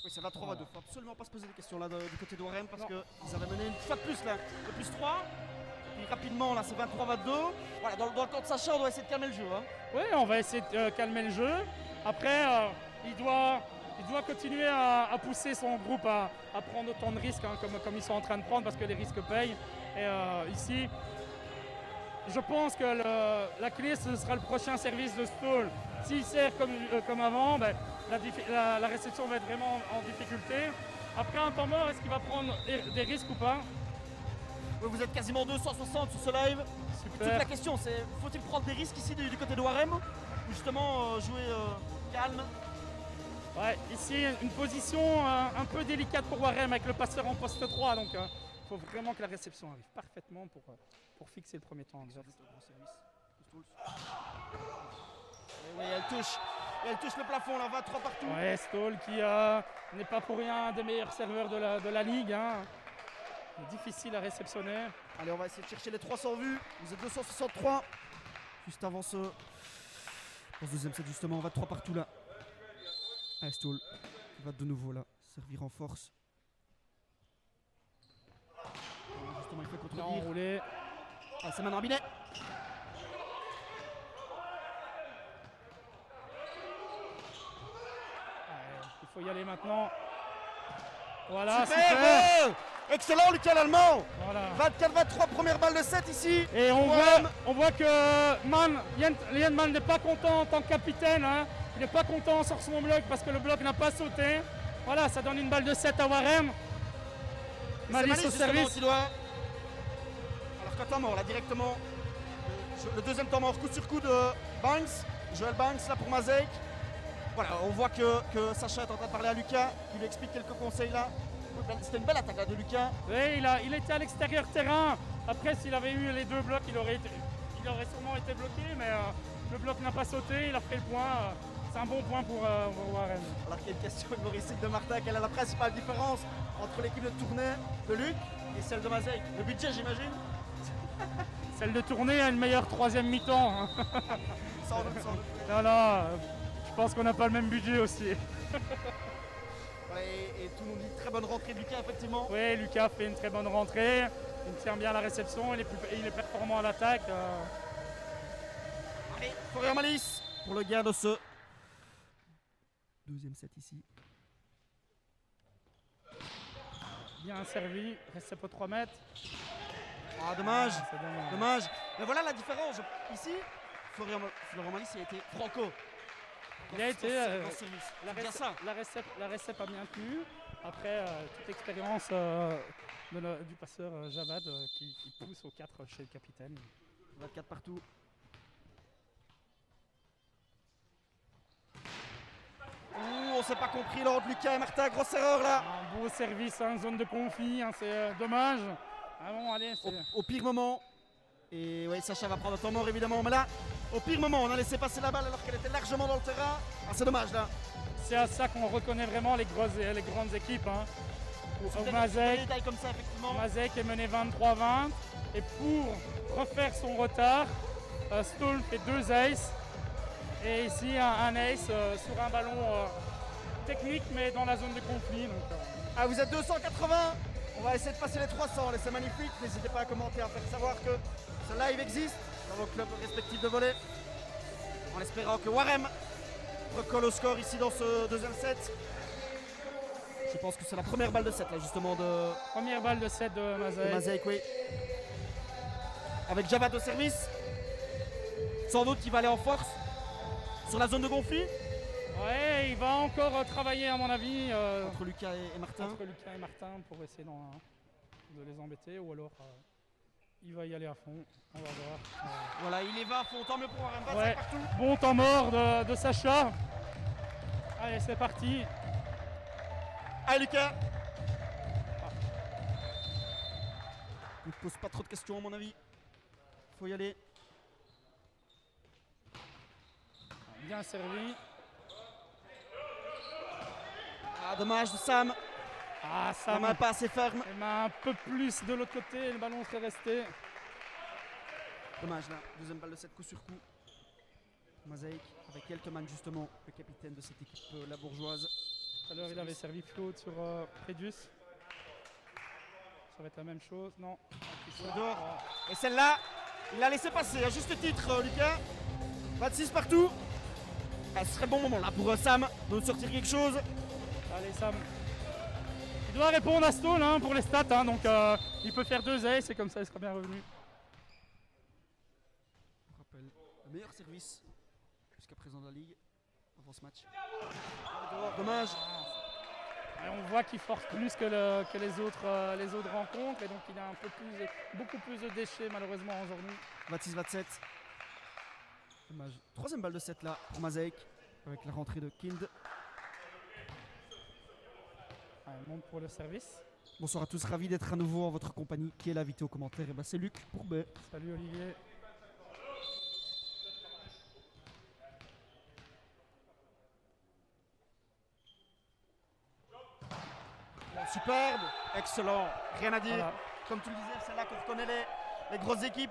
Oui, c'est 23 à 2. Faut absolument pas se poser des questions là du côté de Warem parce qu'ils avaient mené une fois de plus là, de plus 3. Et puis rapidement là, c'est 23 à 2. Voilà, dans le camp de Sacha, on doit essayer de calmer le jeu. Hein. Oui, on va essayer de calmer le jeu. Après, il doit continuer à pousser son groupe à prendre autant de risques hein, comme ils sont en train de prendre parce que les risques payent. Et ici, je pense que la clé, ce sera le prochain service de Stoll. S'il sert comme avant, ben, la réception va être vraiment en difficulté. Après un temps mort, est-ce qu'il va prendre des risques ou pas? Vous êtes quasiment 260 sur ce live. Super. Toute la question, c'est faut-il prendre des risques ici du côté de Warem ou justement jouer calme? Ouais, ici, une position un peu délicate pour Warem avec le passeur en poste 3. Donc, il faut vraiment que la réception arrive parfaitement pour fixer le premier temps. Oui, elle touche le plafond, là, 23 partout. Ouais, Stoll qui n'est pas pour rien un des meilleurs serveurs de la ligue. Hein. Difficile à réceptionner. Allez, on va essayer de chercher les 300 vues. Vous êtes 263. Juste avant ce deuxième set, justement, 23 partout là. Allez, Stoll va de nouveau là servir en force. Justement, il fait contredire. Enroulé. Ah, c'est maintenant Binet. Il faut y aller maintenant. Voilà, super. Excellent Lucas l'Allemand. Voilà. 24-23, première balle de 7 ici. Et on voit que Lian Mann n'est pas content en tant que capitaine. Hein. Il n'est pas content sur son bloc parce que le bloc n'a pas sauté. Voilà, ça donne une balle de 7 à Warem. Malice au service. Alors qu'un temps mort là directement. Le deuxième temps mort coup sur coup de Banks. Joel Banks là pour Mazek. Voilà, on voit que Sacha est en train de parler à Lucas. Il lui explique quelques conseils là. C'était une belle attaque là de Lucas. Oui, il était à l'extérieur terrain. Après, s'il avait eu les deux blocs, il aurait sûrement été bloqué. Mais le bloc n'a pas sauté, il a fait le point. C'est un bon point pour Warem. Alors qu'il y a une question humoristique de Martin. Quelle est la principale différence entre l'équipe de tournée de Luc et celle de Mazek? Le budget, j'imagine. Celle de tournée a une meilleure troisième mi-temps. Hein. Sans doute. Non, je pense qu'on n'a pas le même budget aussi. Et tout le monde dit très bonne rentrée de Lucas, effectivement. Oui, Lucas fait une très bonne rentrée. Il tient bien la réception, il est performant à l'attaque. Allez, Fourier Malice pour le gain de ce deuxième set ici. Bien servi, reste pour 3 mètres. Ah, dommage. C'est dommage. Dommage. Mais voilà la différence. Ici, Florian Malice a été franco. Il a été. Dans ce service. La récep a bien tenu. Après, toute expérience du passeur Javad qui pousse au 4 chez le capitaine. 24 partout. On s'est pas compris là entre Lucas et Martin. Grosse erreur là. Un beau service en zone de conflit. Hein, c'est dommage. Ah bon, allez, au pire moment. Et oui, Sacha va prendre un temps mort évidemment. Mais là, au pire moment, on a laissé passer la balle alors qu'elle était largement dans le terrain. Ah, c'est dommage là. C'est à ça qu'on reconnaît vraiment les grandes équipes. Hein. Mazek est mené 23-20. Et pour refaire son retard, Stoll fait 2 aces. Et ici, un ace sur un ballon technique, mais dans la zone de conflit. Donc, Ah, vous êtes 280. On va essayer de passer les 300. C'est magnifique. N'hésitez pas à commenter, à faire savoir que ce live existe dans vos clubs respectifs de volley. En espérant que Warem recolle au score ici dans ce deuxième set. Je pense que c'est la première balle de 7 là justement de... Première balle de 7 de Mazek. Mazek, oui. Avec Javad au service. Sans doute il va aller en force sur la zone de conflit. Ouais, il va encore travailler à mon avis. Entre Lucas et Martin. Entre Lucas et Martin pour essayer de les embêter ou alors il va y aller à fond. On va voir. Voilà, il y va à fond, tant mieux pour Warem. Ouais. Partout. Bon temps mort de Sacha. Allez, c'est parti. Allez Lucas. Il ne pose pas trop de questions à mon avis. Faut y aller. Bien servi. Ah, dommage de Sam. Ah, La Sam. main pas assez ferme. Elle met un peu plus de l'autre côté, le ballon serait resté. Dommage là, deuxième balle de 7 coup sur coup. Mazek avec Elteman justement, le capitaine de cette équipe la bourgeoise. Tout à l'heure, il avait servi Claude sur Prédius. Ça va être la même chose. Non. Dehors. Et celle-là, il l'a laissé passer, à juste titre, Lucas. 26 partout. Ah, ce serait bon moment là pour Sam de nous sortir quelque chose. Allez, Sam. Il doit répondre à Stone hein, pour les stats. Hein, donc, il peut faire 2 aces et comme ça, il sera bien revenu. On rappelle, le meilleur service jusqu'à présent de la Ligue avant ce match. Dommage. Et on voit qu'il force plus que les autres rencontres et donc il a beaucoup plus de déchets malheureusement aujourd'hui. 26-27. Dommage. Troisième balle de 7 là pour Mazeik avec la rentrée de Kind. On monte pour le service. Bonsoir à tous, ravi d'être à nouveau en votre compagnie. Qui est l'invité aux commentaires? Et ben c'est Luc Courbet. Salut Olivier. Superbe, excellent, rien à dire. Voilà. Comme tu le disais, c'est là qu'on reconnaît les grosses équipes.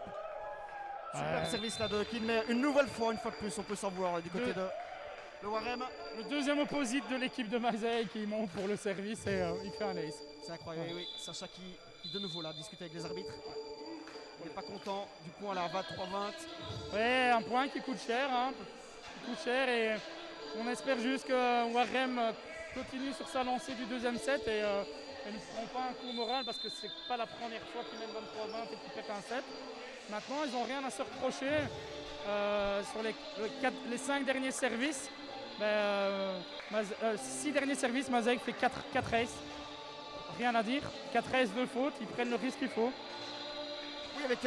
Super service là de Kin, mais une nouvelle fois, une fois de plus, on peut s'en voir du côté de Warem. Le deuxième opposite de l'équipe de Mazeik qui monte pour le service et il fait un ace. C'est incroyable, oui. Sacha qui de nouveau là discute avec les arbitres. On n'est pas content du point là, 23-20. Ouais, un point qui coûte cher, hein, qui coûte cher et on espère juste que Warem continue sur sa lancée du deuxième set et ne prend pas un coup moral parce que c'est pas la première fois qu'ils mènent 23-20 et qu'ils pètent un set. Maintenant, ils n'ont rien à se reprocher sur les 5 derniers services. 6 derniers services, Mazeik fait 4 aces. Rien à dire, 4 aces de faute, ils prennent le risque qu'il faut. Oui, avec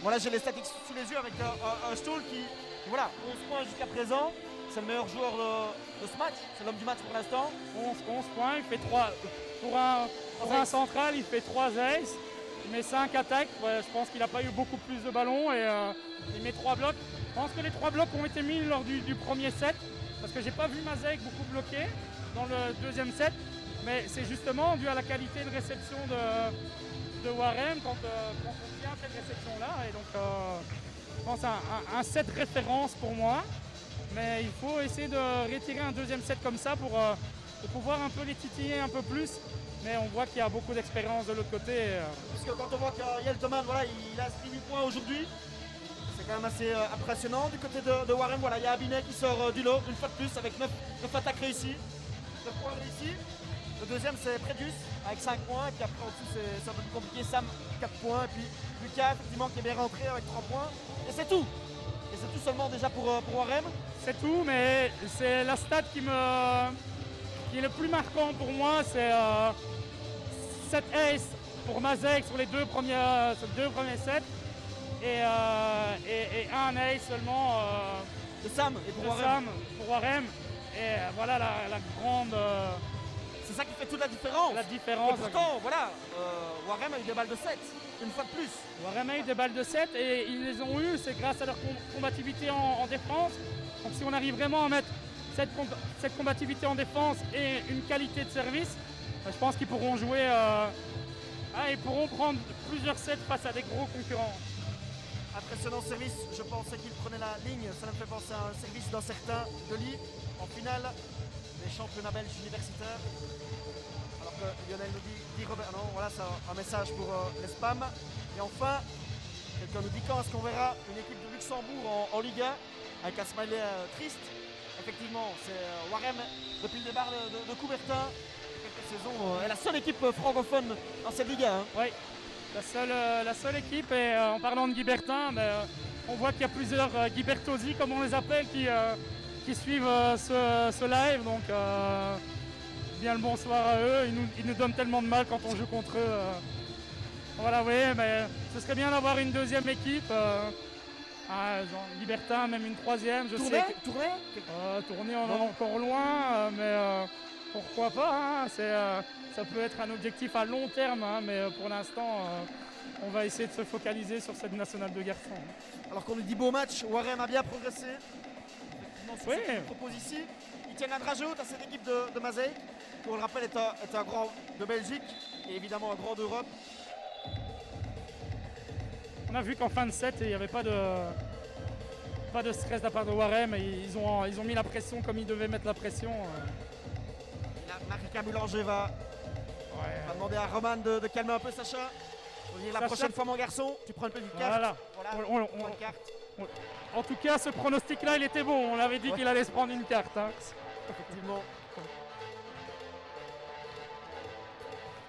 voilà, j'ai les statistiques sous les yeux avec un Stoll qui voilà, 11 points jusqu'à présent. C'est le meilleur joueur de ce match, c'est l'homme du match pour l'instant. 11 points, il fait 3. Pour un central, il fait 3 aces. Il met 5 attaques. Ouais, je pense qu'il n'a pas eu beaucoup plus de ballons et il met 3 blocs. Je pense que les 3 blocs ont été mis lors du premier set parce que j'ai pas vu Mazeik beaucoup bloquer dans le deuxième set. Mais c'est justement dû à la qualité de réception de Warem quand on tient cette réception-là. Et donc, je pense un set référence pour moi. Mais il faut essayer de retirer un deuxième set comme ça pour pouvoir un peu les titiller un peu plus. Mais on voit qu'il y a beaucoup d'expérience de l'autre côté. Parce que quand on voit que Yeltoman, voilà, il a inscrit 8 points aujourd'hui, c'est quand même assez impressionnant. Du côté de Warem, voilà, il y a Abinet qui sort du lot une fois de plus avec 9 attaques réussies, 9 points réussis. Le deuxième c'est Prédius avec 5 points. Et puis après en dessous c'est un peu plus compliqué, Sam 4 points. Et puis Lucas effectivement qui est bien rentré avec 3 points. Et c'est tout. Et c'est tout seulement déjà pour Warem. C'est tout, mais c'est la stat qui est le plus marquant pour moi, c'est 7 aces pour Mazeik sur les deux premiers sets et un ace seulement de Sam et pour Warem. Et voilà la grande... c'est ça qui fait toute la différence. Et pourtant, voilà, Warem a eu des balles de 7, une fois de plus. Warem a eu des balles de 7 et ils les ont eues, c'est grâce à leur combativité en défense. Donc si on arrive vraiment à mettre cette combativité en défense et une qualité de service, je pense qu'ils pourront jouer, ils pourront prendre plusieurs sets face à des gros concurrents. Impressionnant service, je pensais qu'il prenait la ligne, ça me fait penser à un service d'un certain Deli en finale des championnats belges universitaires. Alors que Lionel nous dit Robert, non, voilà, c'est un message pour les spams. Et enfin, quelqu'un nous dit quand est-ce qu'on verra une équipe de Luxembourg en Ligue 1 avec un smiley triste. Effectivement, c'est Warem depuis le départ de Coubertin. Quelques saisons est la seule équipe francophone dans cette Ligue 1. Hein. Oui, la seule équipe. Et en parlant de Guibertin, on voit qu'il y a plusieurs Guibertosi, comme on les appelle, qui suivent ce live. Donc, bien le bonsoir à eux. Ils nous donnent tellement de mal quand on joue contre eux. Voilà, oui, mais ce serait bien d'avoir une deuxième équipe. Libertin, même une troisième. Tournai, Tournai, on en est encore loin, mais pourquoi pas. Hein, ça peut être un objectif à long terme, hein, mais pour l'instant, on va essayer de se focaliser sur cette nationale de garçons. Alors qu'on nous dit beau match, Warem a bien progressé. Oui. Ce qu'il propose ici, il tient un dragé haute à cette équipe de Mazeik, qui on le rappelle est un grand de Belgique et évidemment un grand d'Europe. On a vu qu'en fin de set, il n'y avait pas de stress de la part de Warem. Ils ont mis la pression comme ils devaient mettre la pression. Marika Boulanger va demander à Roman de calmer un peu Sacha. On va dire la Sacha, prochaine fois mon garçon, tu prends une petite carte. Voilà. Voilà, On- prends une carte. En tout cas, ce pronostic-là, il était bon. On avait dit Ouais. qu'il allait se prendre une carte. Hein. Effectivement.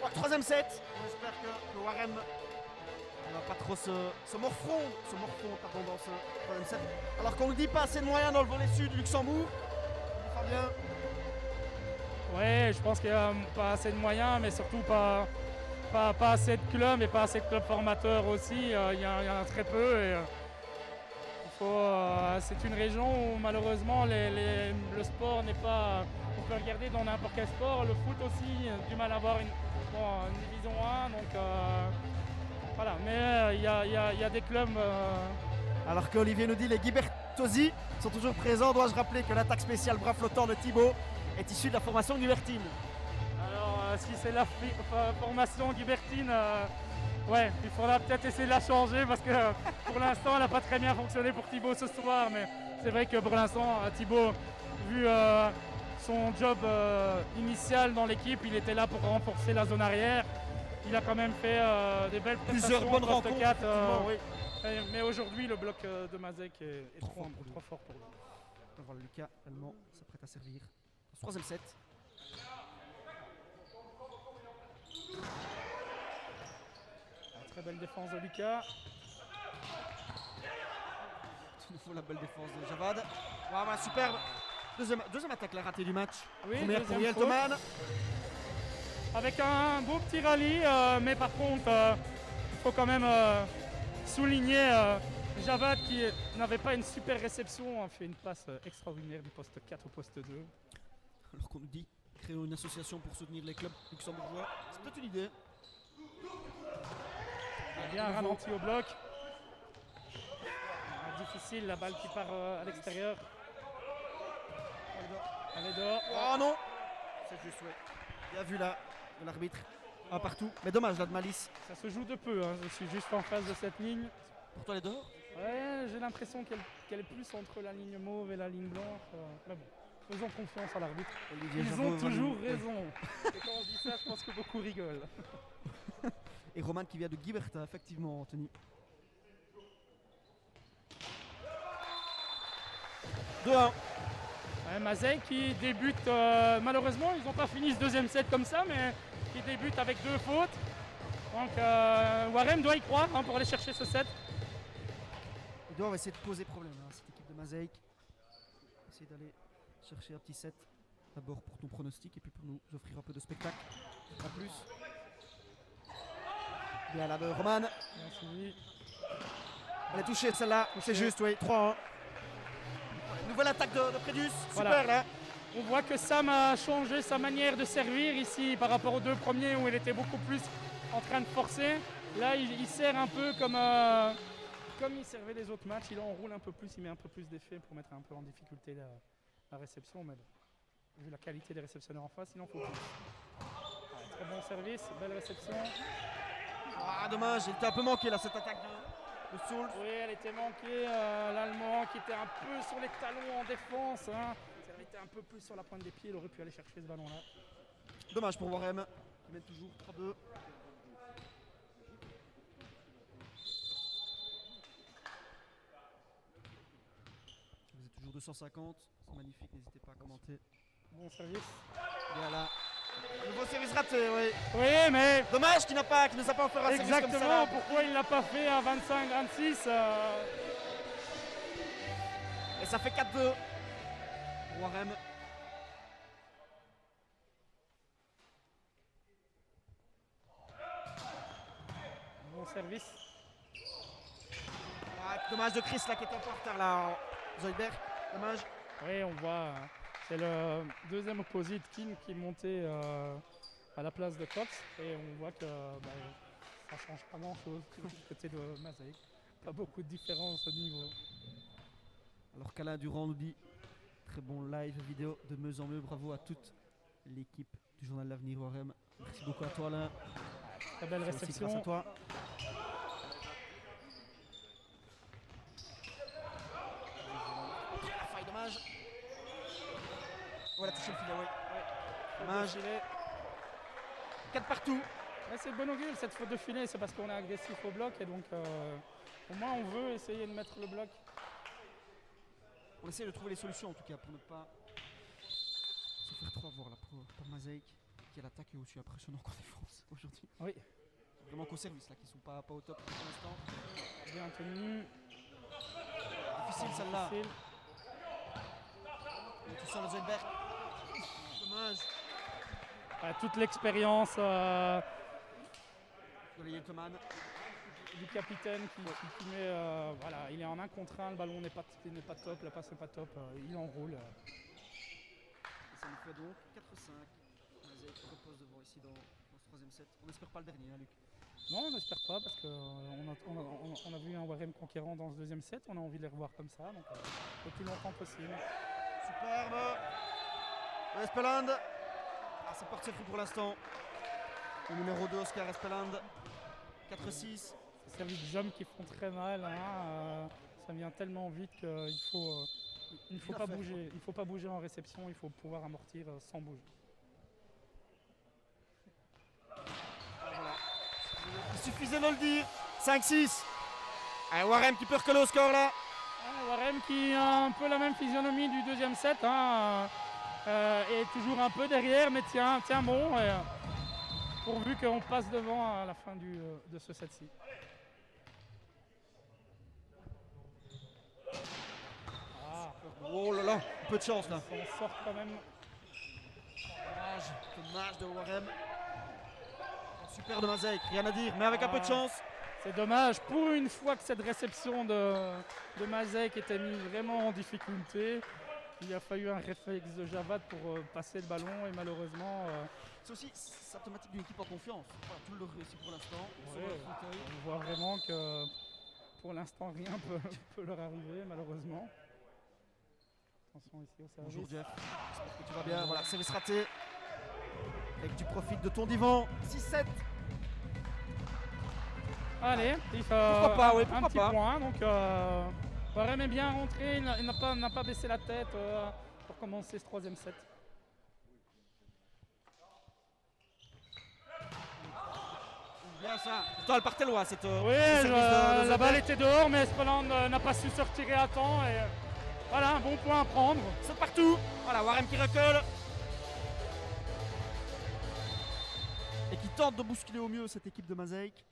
Ouais, troisième set. On espère que Warren ne va pas trop se morfondre dans ce troisième set. Alors qu'on ne dit pas assez de moyens dans le volet sud du Luxembourg. Fabien. Ouais, je pense qu'il n'y a pas assez de moyens, mais surtout pas assez de clubs et pas assez de clubs formateurs aussi. Il y en a très peu. Et, c'est une région où malheureusement le sport n'est pas. On peut regarder dans n'importe quel sport. Le foot aussi, du mal à avoir une division 1. Donc voilà, mais il y a des clubs. Alors qu'Olivier nous dit les Guibertosi sont toujours présents, dois-je rappeler que l'attaque spéciale bras flottant de Thibaut est issue de la formation Guibertine. Alors si c'est la formation Guibertine, ouais, il faudra peut-être essayer de la changer parce que pour l'instant elle n'a pas très bien fonctionné pour Thibaut ce soir, mais c'est vrai que pour l'instant Thibaut, vu son job initial dans l'équipe, il était là pour renforcer la zone arrière. Il a quand même fait des belles prestations. Plusieurs bonnes poste rencontres. 4, effectivement, oui. mais aujourd'hui le bloc de Mazek est trop fort pour lui. On va voir Lucas allemand s'apprête à servir. Troisième set. Très belle défense de Lucas. De nouveau la belle défense de Javad. Wow, bah, superbe. Deuxième attaque la ratée du match. Oui, Première pour deuxième Yeltoman. Avec un beau petit rallye, mais par contre, il faut quand même souligner Javad qui n'avait pas une super réception, a fait une passe extraordinaire du poste 4 au poste 2. Alors qu'on nous dit créons une association pour soutenir les clubs luxembourgeois. C'est peut-être une idée. Il a bien ralenti au bloc. Difficile, la balle qui part à l'extérieur. Elle est dehors. Oh non. C'est juste, ouais. Bien vu là de l'arbitre. Un partout. Mais dommage là de Malice. Ça se joue de peu, hein. Je suis juste en face de cette ligne. Pour toi les dehors. Ouais, j'ai l'impression qu'elle est plus entre la ligne mauve et la ligne blanche. Mais bon, faisons confiance à l'arbitre. Olivier Ils Javot ont va toujours nous- raison. Et quand on dit ça, je pense que beaucoup rigolent. Et Roman qui vient de Guiberta, effectivement, Anthony. 2-1. Ouais, Mazej qui débute, malheureusement ils n'ont pas fini ce deuxième set comme ça, mais qui débute avec 2 fautes. Donc Warem doit y croire hein, pour aller chercher ce set. Ils doivent essayer de poser problème, hein, cette équipe de Mazeik. Essayer d'aller chercher un petit set. D'abord pour ton pronostic et puis pour nous offrir un peu de spectacle. Pas plus. Bien là de Roman. Merci. Elle est touchée celle-là. C'est juste, oui. 3-1. Nouvelle attaque de Prédus. Super Voilà. là. On voit que Sam a changé sa manière de servir ici par rapport aux 2 premiers où il était beaucoup plus en train de forcer. Là il sert un peu comme il servait les autres matchs, il enroule un peu plus, il met un peu plus d'effet pour mettre un peu en difficulté la réception. Mais bon, vu la qualité des réceptionneurs en face, il en faut plus. Ouais, très bon service, belle réception. Ah, dommage. Il était un peu manqué là cette attaque de Soul. Oui, elle était manquée. L'Allemand qui était un peu sur les talons en défense. Hein. Si elle était un peu plus sur la pointe des pieds, il aurait pu aller chercher ce ballon-là. Dommage pour Warem qui mène toujours 3-2. Vous êtes toujours 250. C'est magnifique. N'hésitez pas à commenter. Bon service. Bien là. Nouveau service raté, oui. Oui, mais Dommage qu'il ne nous a pas offert un service comme ça. exactement Là. pourquoi il ne l'a pas fait à 25-26. Et ça fait 4-2. Warem. Bon service. Ah, dommage de Chris là qui était un peu en retard là. Zoidberg. Dommage. Oui, on voit. C'est le deuxième opposite, Kim, qui est monté à la place de Cox. Et on voit que ça ne change pas grand-chose du côté de Mazej. Pas beaucoup de différence au niveau. Alors qu'Alain Durand nous dit très bon live vidéo de mieux en mieux. Bravo à toute l'équipe du journal de l'avenir Warem. Merci beaucoup à toi Alain. Très belle C'est aussi réception. grâce à toi. La faille, dommage. Voilà, touché le filet, oui. Dommage. 4 partout. Ouais, c'est de bon augure cette faute de filet, c'est parce qu'on est agressif au bloc et donc au moins on veut essayer de mettre le bloc. On essaie de trouver les solutions en tout cas pour ne pas se faire trop avoir là pour Mazeik qui à l'attaque est aussi impressionnant qu'en défense aujourd'hui. Oui, Vraiment qu'au service là qui sont pas au top pour l'instant. bien tenu. Difficile celle-là. Difficile. Tout ça le Zoidberg. Dommage. Toute l'expérience De la gentleman. du capitaine qui met, voilà, il est en 1 contre 1, le ballon n'est pas top, la passe n'est pas top, il enroule. Et ça nous fait donc 4-5. Mazeik repose devant ici dans ce troisième set. On n'espère pas le dernier, hein, Luc. Non, on n'espère pas parce qu'on a vu un Warem conquérant dans ce deuxième set, on a envie de les revoir comme ça, donc le plus longtemps possible. Superbe. Espeland. Ah, ça porte ses fruits pour l'instant. Le numéro 2, Oscar Espeland. 4-6. Ces services de jump qui font très mal, hein, ça vient tellement vite qu'il ne faut pas bouger. Il faut pas bouger en réception, il faut pouvoir amortir sans bouger. Voilà. Il suffisait de le dire. 5-6. Allez, Warem qui peut recoller au score là. Warem qui a un peu la même physionomie du deuxième set, hein, est toujours un peu derrière, mais tient bon, pourvu qu'on passe devant à la fin de ce set-ci. Oh là là, un peu de chance là. On sort quand même. Dommage de Warem. Super de Mazeik, rien à dire, mais avec un peu de chance. C'est dommage, pour une fois que cette réception de Mazeik était mise vraiment en difficulté, il a fallu un réflexe de Javad pour passer le ballon et malheureusement... C'est aussi symptomatique d'une équipe en confiance. Voilà, tout le réussit pour l'instant. On voit vraiment que pour l'instant rien peut leur arriver malheureusement. Attention ici au service. Bonjour Jeff, j'espère que tu vas bien. Voilà, service raté. Et que tu profites de ton divan. 6-7. Allez, il faut Pourquoi pas, oui, un pourquoi petit pas. point. Donc, Warem est bien rentré, il n'a pas baissé la tête pour commencer ce troisième set. Bien ça. Pourtant, elle partait loin cette. Oui, la balle était dehors, mais Espeland n'a pas su se retirer à temps. Et, voilà, un bon point à prendre. C'est partout. Voilà, Warem qui recolle. Et qui tente de bousculer au mieux cette équipe de Mazeik.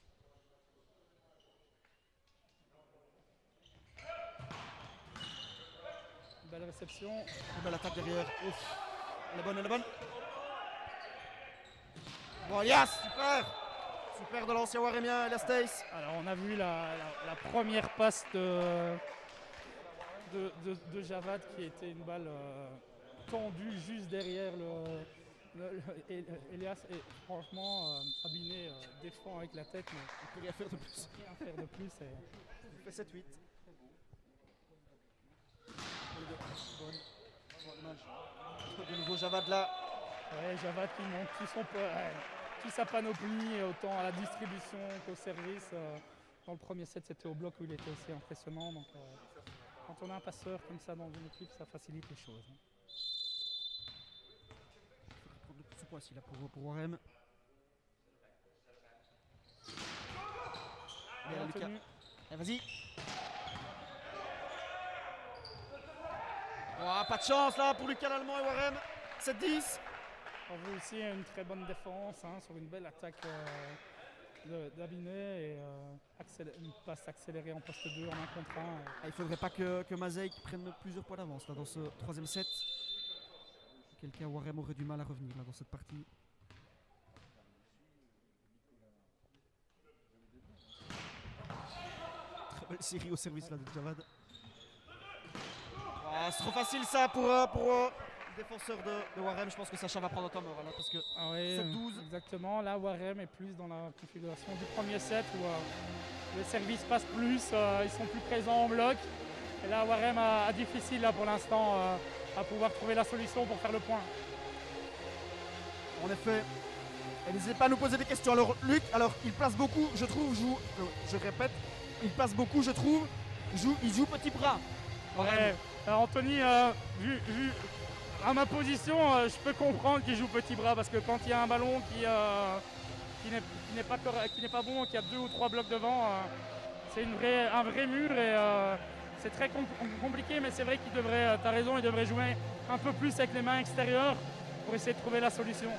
Belle réception. Une belle attaque derrière. Ouf. Elle est bonne, elle est bonne. Bon, yes, super. Super de l'ancien Waremien et la Stace. Alors, on a vu la première passe de Javad qui était une balle tendue juste derrière Elias. Et franchement, Abiné défend avec la tête, mais Il peut rien faire de plus. rien faire de plus. Il fait 7-8. De nouveau Javad là. Ouais, Javad qui monte toute sa panoplie, autant à la distribution qu'au service. Dans le premier set, c'était au bloc où il était aussi impressionnant. Donc, quand on a un passeur comme ça dans une équipe, ça facilite les choses. Il faudrait prendre le coup de ce point ici là pour Warem. Allez, Lucas. Tenu. Allez, vas-y. Oh, pas de chance là pour Lucas l'Allemand et Warem. 7-10. On voit aussi une très bonne défense sur une belle attaque d'Abiné et une passe accélérée en poste 2 en 1 contre 1. Il ne faudrait pas que Mazeik prenne plusieurs points d'avance là dans ce troisième set. Quel cas Warem aurait du mal à revenir là dans cette partie. Très belle série au service là de Javad. Oh, c'est trop facile ça pour le défenseur de Warem. Je pense que Sacha va prendre un temps mort là parce que Ah oui, 7-12. exactement. Là, Warem est plus dans la configuration du premier set où le service passe plus, ils sont plus présents en bloc. Et là, Warem a difficile là, pour l'instant à pouvoir trouver la solution pour faire le point. En effet. Et n'hésitez pas à nous poser des questions. Alors Luc, il place beaucoup, je trouve, je répète, il place beaucoup, je trouve, il joue petit bras. Warem. Ouais. Anthony, vu à ma position, je peux comprendre qu'il joue petit bras parce que quand il y a un ballon qui n'est pas bon, qu'il y a 2 ou 3 blocs devant, c'est un vrai mur et c'est très compliqué, mais c'est vrai qu'il devrait, tu as raison, il devrait jouer un peu plus avec les mains extérieures pour essayer de trouver la solution.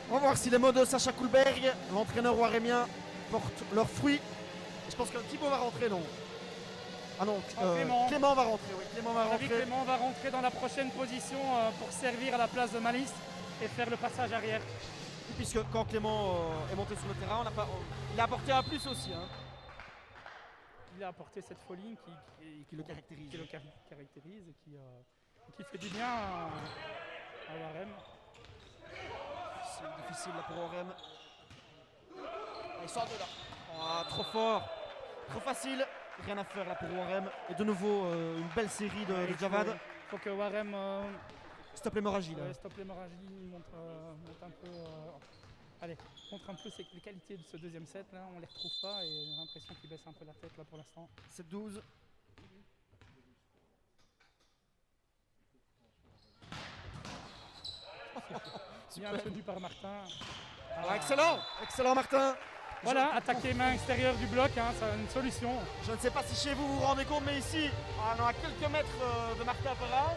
On va voir si les mots de Sacha Koulberg, l'entraîneur ouaremien, portent leurs fruits. Et je pense que Thibaut va rentrer, non? Ah non, Clément va rentrer, oui. Clément va rentrer dans la prochaine position pour servir à la place de Malice et faire le passage arrière. Puisque quand Clément est monté sur le terrain, il a apporté un plus aussi. Hein. Il a apporté cette folie qui le caractérise. Caractérise et qui fait du bien à Warem. C'est difficile là pour Warem. Il sort de là. Oh, trop fort, trop facile. Rien à faire là pour Warem. Et de nouveau une belle série de Javad. Il faut que Warem stop l'hémorragie là. Stop l'hémorragie, montre un peu. Allez, montre un peu les qualités de ce deuxième set là. On les retrouve pas et j'ai l'impression qu'il baisse un peu la tête là pour l'instant. 7-12. Bien tenu par Martin. Ah, excellent Martin. Voilà, attaquer main extérieure du bloc, hein, c'est une solution. Je ne sais pas si chez vous vous rendez compte, mais ici, on est à quelques mètres de Martin Perra.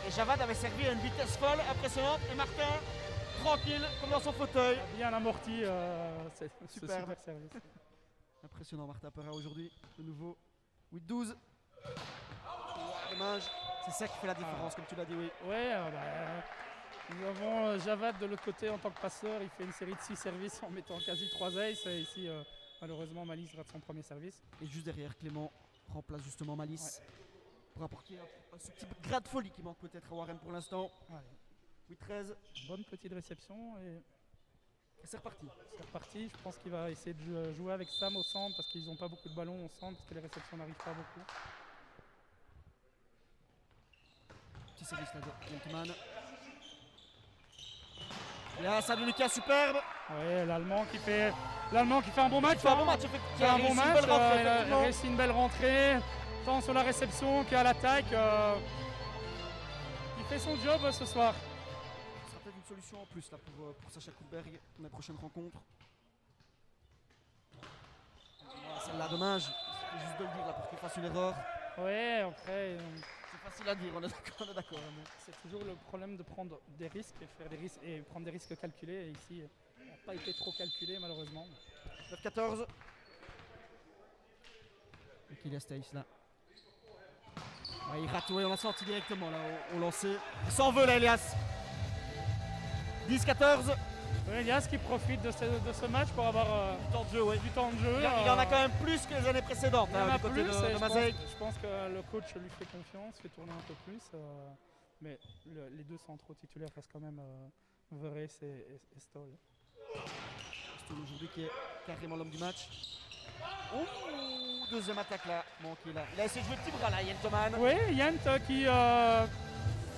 Et Javad avait servi à une vitesse folle, impressionnante. Et Martin, tranquille, comme dans son fauteuil. Bien amorti, c'est super service. Impressionnant Martin Perra aujourd'hui, de nouveau. 8-12. Dommage. C'est ça qui fait la différence, comme tu l'as dit, oui. Ouais, nous avons Javad de l'autre côté en tant que passeur. Il fait une série de 6 services en mettant quasi 3 aces. Et ici, malheureusement, Malice rate son premier service. Et juste derrière, Clément remplace justement Malice pour apporter ce petit grain de folie qui manque peut-être à Warem pour l'instant. 8-13. Bonne petite réception. Et c'est reparti. C'est reparti. Je pense qu'il va essayer de jouer avec Sam au centre parce qu'ils n'ont pas beaucoup de ballons au centre parce que les réceptions n'arrivent pas beaucoup. Petit service là de Gentleman. Là, ça de Lucas, superbe. Oui, l'Allemand qui fait un bon match. Il a réussi une belle rentrée, tant sur la réception qu'à l'attaque. Il fait son job ce soir. Ce sera peut-être une solution en plus là, pour Sacha Koulberg dans la prochaine rencontre. Celle-là, dommage. C'est juste de le dire là, pour qu'il fasse une erreur. Ouais, après. C'est facile à dire, on est d'accord. C'est toujours le problème de prendre des risques et prendre des risques calculés. Et ici, on n'a pas été trop calculé malheureusement. 9-14. Et Kylian Stace là. Ouais, il rate, ouais, on l'a senti directement là au lancer. Il s'en veut là, Elias. 10-14. Ouais, Elias qui profite de ce match pour avoir du temps de jeu. Ouais. Du temps de jeu. Il en a quand même plus que les années précédentes hein, du côté de Mazeic. Je pense que le coach lui fait confiance, fait tourner un peu plus. Mais les deux centraux titulaires restent quand même Verres et Stoll. Stoll aujourd'hui qui est carrément l'homme du match. Oh, deuxième attaque là, manqué là. Il a essayé de jouer le petit bras là, Yentoman. Oui, Yent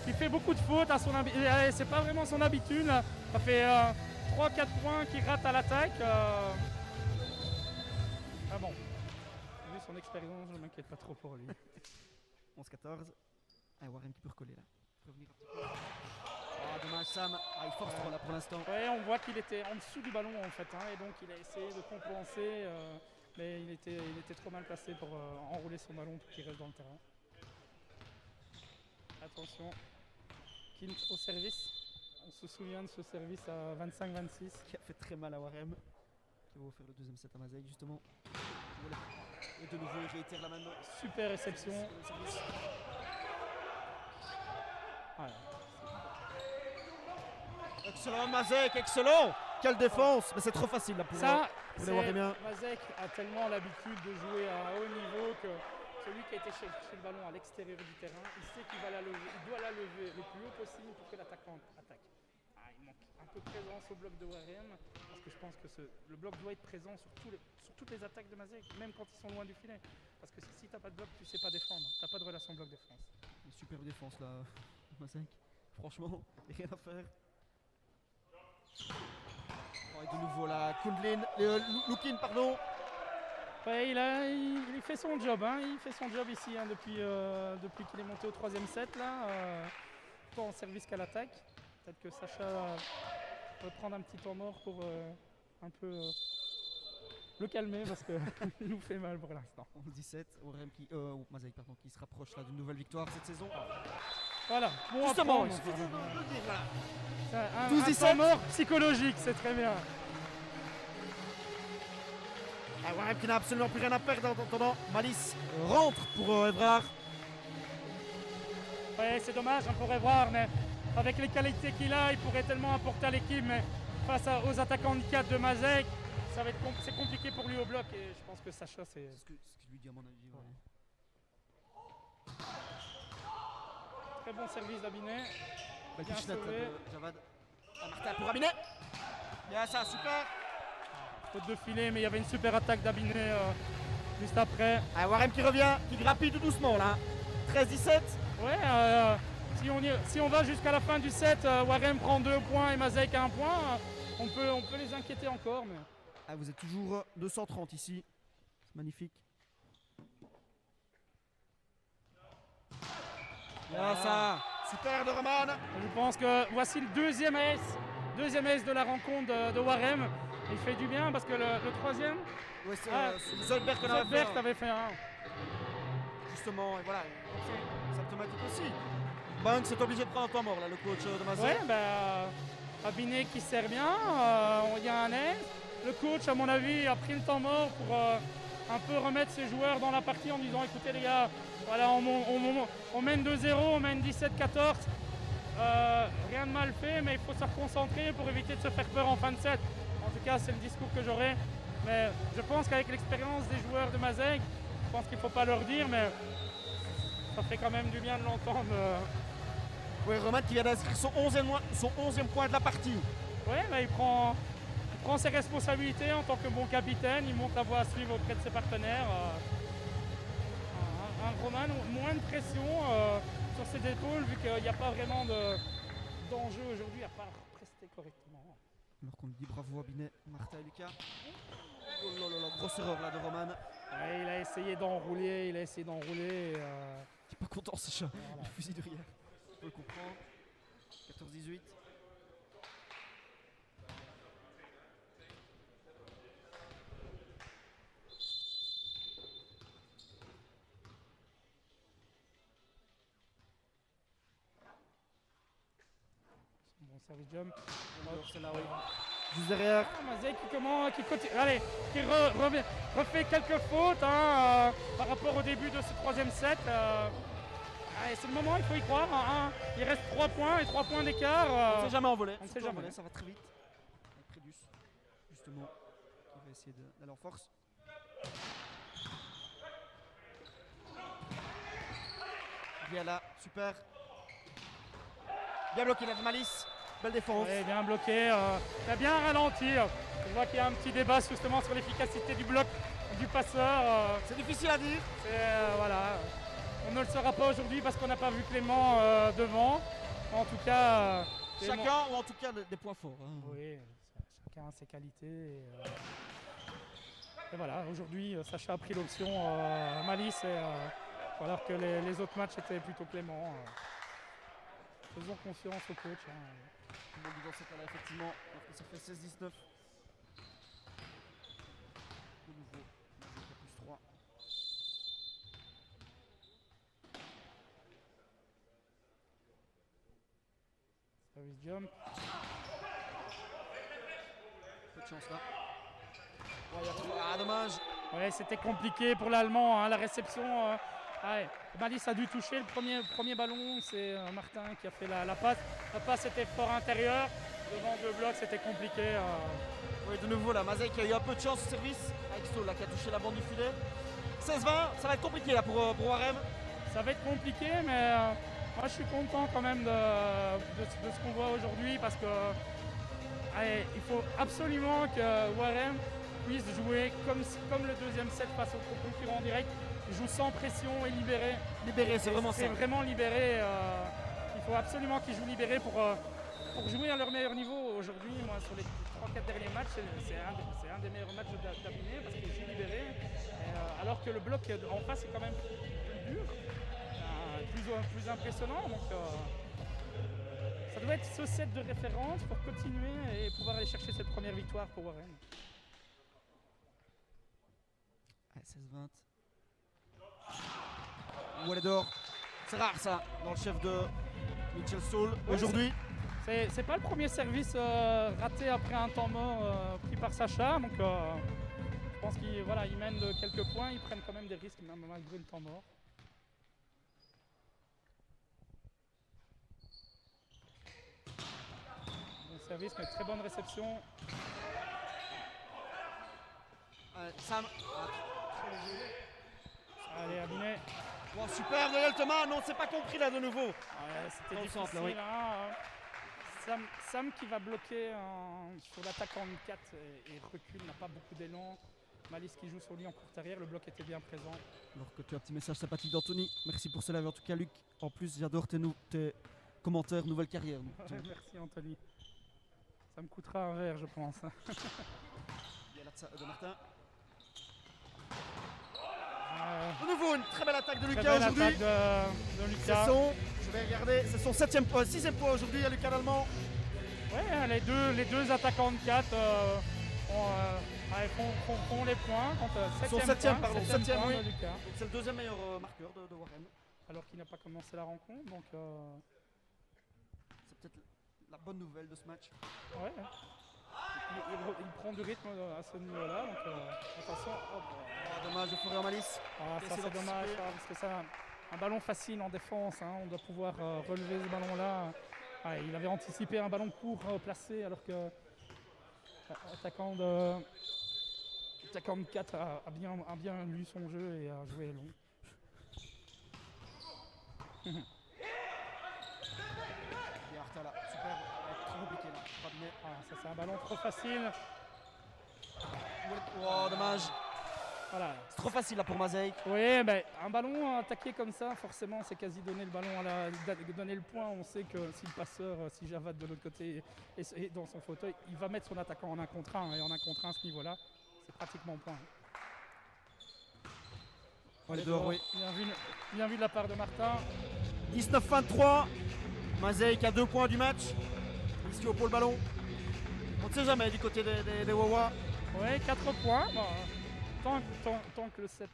qui fait beaucoup de fautes à son habitude. C'est pas vraiment son habitude. Là. Ça fait 3-4 points qu'il rate à l'attaque. Ah bon, vu son expérience, je ne m'inquiète pas trop pour lui. 11-14. Ah, Warren qui peut recoller là. Revenir un petit peu. Ah, dommage Sam. Ah, il force trop là pour l'instant. Ouais, on voit qu'il était en dessous du ballon en fait. Hein, et donc il a essayé de compenser. Mais il était trop mal placé pour enrouler son ballon pour qu'il reste dans le terrain. Attention. Kint au service. On se souvient de ce service à 25-26. Qui a fait très mal à Warem. Qui va offrir le deuxième set à Mazeic justement. Et de nouveau il réitère la même. Super réception. Voilà. Excellent Mazeic, excellent. Quelle défense. Mais c'est trop facile là pour les Waremiens. Mazeic a tellement l'habitude de jouer à haut niveau que celui qui a été chercher le ballon à l'extérieur du terrain, il sait qu'il va la lever, il doit la lever le plus haut possible pour que l'attaquant attaque. Il manque un peu de présence au bloc de Warem, parce que je pense que le bloc doit être présent sur toutes les attaques de Mazeic, même quand ils sont loin du filet. Parce que si tu n'as pas de bloc, tu ne sais pas défendre, tu n'as pas de relation bloc-défense. Une superbe défense là, Mazeic. Franchement, rien à faire. Oh, et de nouveau là, Kundlin, Lukin, pardon. Ouais, il fait son job, hein. Il fait son job ici hein, depuis qu'il est monté au troisième set là. tant en service qu'à l'attaque. Peut-être que Sacha peut prendre un petit temps mort pour un peu le calmer parce qu'il nous fait mal pour l'instant. 11-17, Warem Mazeik qui se rapproche là d'une nouvelle victoire cette saison. Voilà, bon Justement, à il prendre, suffit de enfin. le dire, voilà. Un 12-17. temps mort psychologique, c'est très bien. Ah, Warem qui n'a absolument plus rien à perdre en attendant. Malice rentre pour Evrard. Ouais, c'est dommage, on pourrait voir, mais avec les qualités qu'il a, il pourrait tellement apporter à l'équipe, mais face aux attaquants handicap de Mazek, ça va être c'est compliqué pour lui au bloc et je pense que Sacha c'est. C'est ce que je lui dis à mon avis. Ouais. Très bon service d'Abinet. Belle Bien pichenette sauvé. de Javad. Ah, Martin pour Abinet. Bien ça, super. Faute de filet, mais il y avait une super attaque d'Abinet juste après. Ah, Warem qui revient, qui grappille tout doucement là. 13-17. Ouais, si on va jusqu'à la fin du set, Warem prend 2 points et Mazek a 1 point. On peut les inquiéter encore. Mais... Ah, vous êtes toujours 230 ici. C'est magnifique. Bien ça. Super de Roman. Je pense que voici le deuxième ace de la rencontre de Warem. Il fait du bien parce que le troisième, Ouais, c'est Zollberg qu'on avait fait. Zolberg t'avait fait un. Justement, et voilà. C'est symptomatique aussi. Banks est obligé de prendre un temps mort là, le coach de Mazet. Ouais, Abinet qui sert bien, il y a un aise. Le coach, à mon avis, a pris le temps mort pour un peu remettre ses joueurs dans la partie en disant écoutez les gars, voilà, on mène 2-0, on mène 17-14. Rien de mal fait, mais il faut se reconcentrer pour éviter de se faire peur en fin de set. En tout cas, c'est le discours que j'aurai. Mais je pense qu'avec l'expérience des joueurs de Mazek, je pense qu'il ne faut pas leur dire, mais ça fait quand même du bien de l'entendre. Oui, Roman qui vient d'inscrire son 11e point de la partie. Ouais, il prend ses responsabilités en tant que bon capitaine, il monte la voie à suivre auprès de ses partenaires. Un Roman, moins de pression sur ses épaules vu qu'il n'y a pas vraiment d'enjeu aujourd'hui à part prester correctement. Alors qu'on lui dit bravo à Binet, Martin et Lucas. Oh là là, grosse erreur là de Roman. Ouais, il a essayé d'enrouler. Il est pas content Sacha, Voilà. le fusil de derrière. On peut le comprendre. 14-18. Bon service jump. C'est là, oui. Juste derrière. Mazek qui continue, allez, qui refait quelques fautes par rapport au début de ce troisième set. Allez, c'est le moment, il faut y croire. Il reste 3 points et 3 points d'écart. On ne sait jamais envoler. on ne sait jamais. Ça va très vite. Avec Prédus, justement, qui va essayer d'aller en force. Bien là, super. Bien bloqué là de Malice. Belle défense. Ouais, bien bloqué. Il a bien ralenti. Je vois qu'il y a un petit débat justement sur l'efficacité du bloc du passeur. C'est difficile à dire. Voilà. On ne le saura pas aujourd'hui parce qu'on n'a pas vu Clément devant. En tout cas, Clément- Chacun, ou en tout cas des points forts. Hein. Oui, chacun a ses qualités. Et voilà, aujourd'hui, Sacha a pris l'option Malice, alors que les autres matchs étaient plutôt Clément. Faisons confiance au coach. Tout le monde dit dans ce cas-là, effectivement, alors que ça fait 16-19. De nouveau, plus 3. Service jump. Peu de chance là. Ouais, ah, dommage. Ouais, c'était compliqué pour l'Allemand, la réception. Malice a dû toucher le premier ballon, c'est Martin qui a fait la passe. La passe était fort intérieure, devant 2 blocs c'était compliqué. Oui, de nouveau là, Mazek qui a eu un peu de chance au service avec Stoll là qui a touché la bande du filet. 16-20, ça va être compliqué là pour Warem. Ça va être compliqué, mais moi je suis content quand même de ce qu'on voit aujourd'hui parce que il faut absolument que Warem puisse jouer comme le deuxième set face au concurrent direct. Il joue sans pression et libéré. Libéré, c'est vraiment ça. C'est vraiment libéré. Il faut absolument qu'ils jouent libéré pour jouer à leur meilleur niveau. Aujourd'hui, moi, sur les 3-4 derniers matchs, c'est un des meilleurs matchs d'Abinet parce qu'ils jouent libéré. Alors que le bloc en face est quand même plus dur, plus impressionnant. Donc, ça doit être ce set de référence pour continuer et pouvoir aller chercher cette première victoire pour Warren. 16-20. Wallet d'or. C'est rare ça dans le chef de Mitchell Saul aujourd'hui. C'est pas le premier service raté après un temps mort pris par Sacha. Donc je pense qu'ils mènent de quelques points. Ils prennent quand même des risques même malgré le temps mort. Bon service mais très bonne réception. Sam. Allez, Abinet. Wow, super Noël Thomas, non c'est pas compris là de nouveau. Ouais, c'était Dans le difficile. centre, là, oui. Sam qui va bloquer sur l'attaque en 4 et recule, n'a pas beaucoup d'élan. Malice qui joue sur lui en courte arrière, le bloc était bien présent. Alors que tu as un petit message sympathique d'Anthony. Merci pour cela. En tout cas Luc, en plus j'adore tes commentaires nouvelle carrière. Donc, Ouais, merci Anthony. Ça me coûtera un verre je pense. il y a là de Martin. De De nouveau une très belle attaque de très Lucas belle aujourd'hui. attaque de C'est Lucas. je vais regarder, c'est son 6e point aujourd'hui à Lucas Allemand. Ouais, les deux attaquants de 4 font les points. Son 7e septième, point, pardon, 7e septième, point oui. de Lucas. Donc c'est le deuxième meilleur marqueur de Warren. Alors qu'il n'a pas commencé la rencontre. Donc C'est peut-être la bonne nouvelle de ce match. ouais. Il prend du rythme à ce niveau-là. Donc attention. Hop. Oh, dommage de Florian Malice. Ah, ça Essayer c'est dommage d'anticiper. parce que c'est un ballon facile en défense, hein. On doit pouvoir relever ce ballon-là. Ouais, il avait anticipé un ballon court placé alors que l'attaquant de 4 a bien lu son jeu et a joué long. Il y a Arta là, super, très compliqué là. Rabinet. Ah, ça c'est un ballon trop facile. Oh dommage, Voilà. c'est trop facile là pour Mazeik. Oui, ben, un ballon attaqué comme ça, forcément, c'est quasi donner le ballon donner le point. On sait que si le passeur, si Javad de l'autre côté est dans son fauteuil, il va mettre son attaquant en 1 contre 1. Et en 1 contre 1, à ce niveau-là, c'est pratiquement point. Wallet d'or, oui. Bien vu de la part de Martin. 19-23. Mazeik a 2 points du match. Ici au pôle ballon. On ne sait jamais du côté des Wawa. Oui, 4 points. Bon, tant que le 7,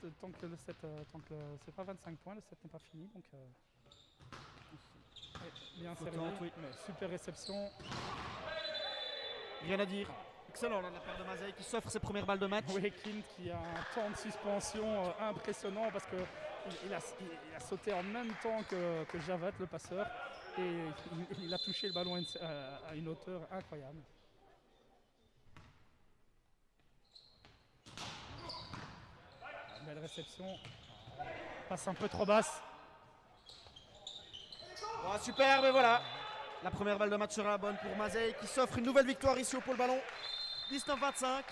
c'est pas 25 points, le 7 n'est pas fini. Donc, ouais, bien servi, Oui. mais super réception. Rien à dire. Excellent là, de la part de Mazeik qui s'offre ses premières balles de match. Oui, Clint qui a un temps de suspension impressionnant parce qu'il a sauté en même temps que Javat, le passeur, et il a touché le ballon à une hauteur incroyable. Belle réception, passe un peu trop basse. Oh, super, mais voilà. La première balle de match sera bonne pour Mazeik qui s'offre une nouvelle victoire ici au pôle ballon. 19-25.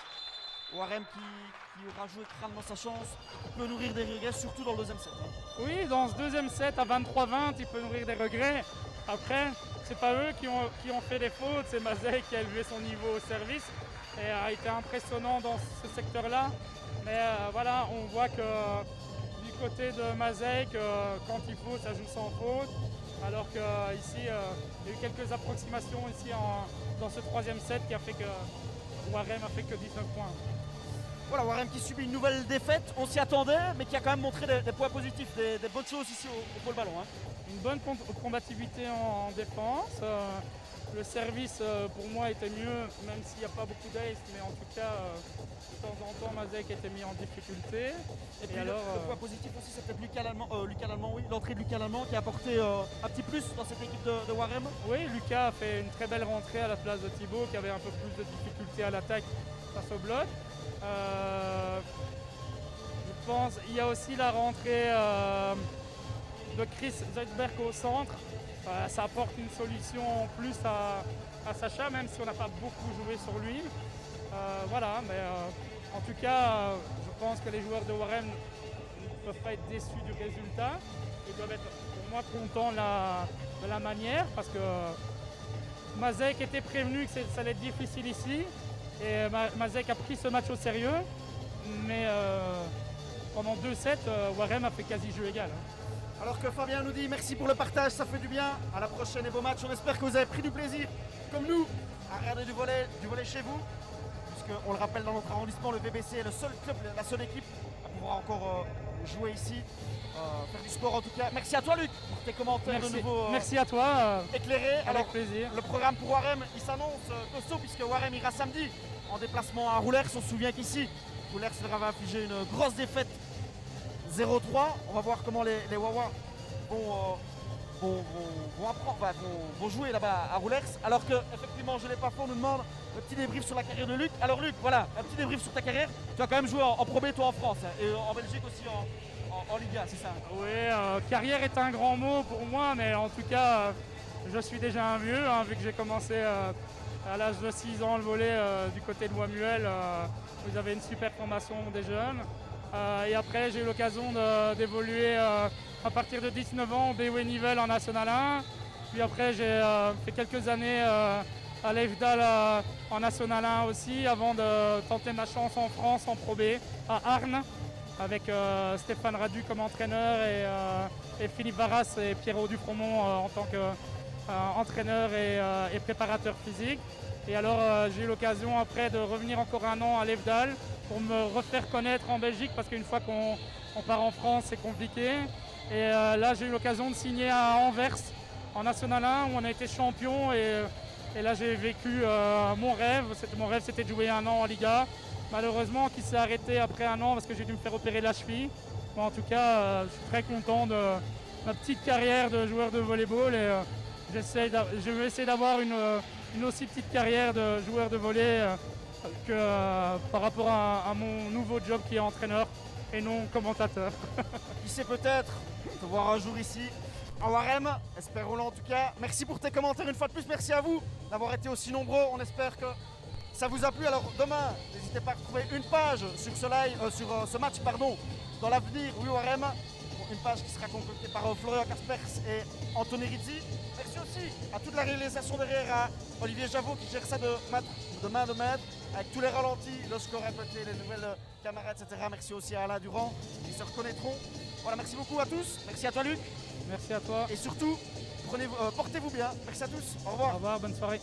Warren qui aura joué crânement sa chance, qui peut nourrir des regrets, surtout dans le deuxième set. Oui, dans ce deuxième set à 23-20, il peut nourrir des regrets. Après, c'est pas eux qui ont fait des fautes, c'est Mazeik qui a élevé son niveau au service et a été impressionnant dans ce secteur-là. Mais voilà, on voit que du côté de Mazeik, quand il faut, ça joue sans faute. Alors qu'ici, il y a eu quelques approximations ici dans ce troisième set qui a fait que Warren a fait que 19 points. Voilà, Warren qui subit une nouvelle défaite, on s'y attendait, mais qui a quand même montré des points positifs, des bonnes choses ici au pôle ballon. Hein. Une bonne combativité en défense. Le service pour moi était mieux, même s'il n'y a pas beaucoup d'ace, mais en tout cas, de temps en temps, Mazeik était mis en difficulté. Et puis le point positif aussi, c'est peut-être Lucas Allemand, oui, l'entrée de Lucas Allemand qui a apporté un petit plus dans cette équipe de Warren. Oui, Lucas a fait une très belle rentrée à la place de Thibaut, qui avait un peu plus de difficulté à l'attaque face au bloc. Je pense qu'il y a aussi la rentrée de Chris Zeitberg au centre. Ça apporte une solution en plus à Sacha, même si on n'a pas beaucoup joué sur lui. Voilà, mais en tout cas, je pense que les joueurs de Warren ne peuvent pas être déçus du résultat. Ils doivent être pour moi contents de la manière, parce que Mazeik était prévenu que ça allait être difficile ici. Et Mazeik a pris ce match au sérieux, mais pendant 2 sets, Warren a fait quasi jeu égal. Hein. Alors que Fabien nous dit merci pour le partage, ça fait du bien. À la prochaine et beau match. On espère que vous avez pris du plaisir, comme nous, à regarder du volley chez vous. Puisqu'on le rappelle, dans notre arrondissement, le VBC est le seul club, la seule équipe à pouvoir encore jouer ici, faire du sport en tout cas. Merci à toi Luc pour tes commentaires de nouveau Merci à toi. éclairés. Avec plaisir. Le programme pour Warem, il s'annonce costaud puisque Warem ira samedi en déplacement à Roulers. On se souvient qu'ici, Roulers leur avait infligé une grosse défaite 0-3. On va voir comment les Wawa vont jouer là-bas à Roulers. Alors que, effectivement, je l'ai pas fait, on nous demande un petit débrief sur la carrière de Luc. Alors Luc, voilà, un petit débrief sur ta carrière. Tu as quand même joué en Pro B, toi en France, hein, et en Belgique aussi en Liga, c'est ça? Oui, carrière est un grand mot pour moi, mais en tout cas, je suis déjà un vieux, hein, vu que j'ai commencé à l'âge de 6 ans le volley du côté de Wamuel. Vous avez une super formation des jeunes. Et après, j'ai eu l'occasion d'évoluer à partir de 19 ans au BW Nivelles en National 1. Puis après, j'ai fait quelques années à l'EFDAL en National 1 aussi, avant de tenter ma chance en France en Pro B à Arnes, avec Stéphane Radu comme entraîneur et Philippe Varas et Pierrot Dufromont en tant qu'entraîneur et préparateur physique. Et alors j'ai eu l'occasion après de revenir encore un an à l'EFDAL pour me refaire connaître en Belgique, parce qu'une fois qu'on part en France c'est compliqué. Et là j'ai eu l'occasion de signer à Anvers en National 1 où on a été champion, et là j'ai vécu mon rêve. Mon rêve c'était de jouer un an en Liga, malheureusement qui s'est arrêté après un an parce que j'ai dû me faire opérer la cheville. Mais en tout cas je suis très content de ma petite carrière de joueur de volleyball, et je vais essayer d'avoir une aussi petite carrière de joueur de volley que par rapport à mon nouveau job qui est entraîneur et non commentateur. Qui sait, peut-être te voir un jour ici à Warem, espérons-le en tout cas. Merci pour tes commentaires une fois de plus, merci à vous d'avoir été aussi nombreux. On espère que ça vous a plu. Alors demain, n'hésitez pas à retrouver une page sur ce match dans l'avenir, oui Warem. Une page qui sera concoctée par Florian Kaspers et Anthony Rizzi. Merci aussi à toute la réalisation derrière, à Olivier Javot qui gère ça de main de maître, avec tous les ralentis, le score répété, les nouvelles caméras, etc. Merci aussi à Alain Durand, qui se reconnaîtront. Voilà, merci beaucoup à tous. Merci à toi Luc. Merci à toi. Et surtout, portez-vous bien. Merci à tous. Au revoir. Au revoir, bonne soirée.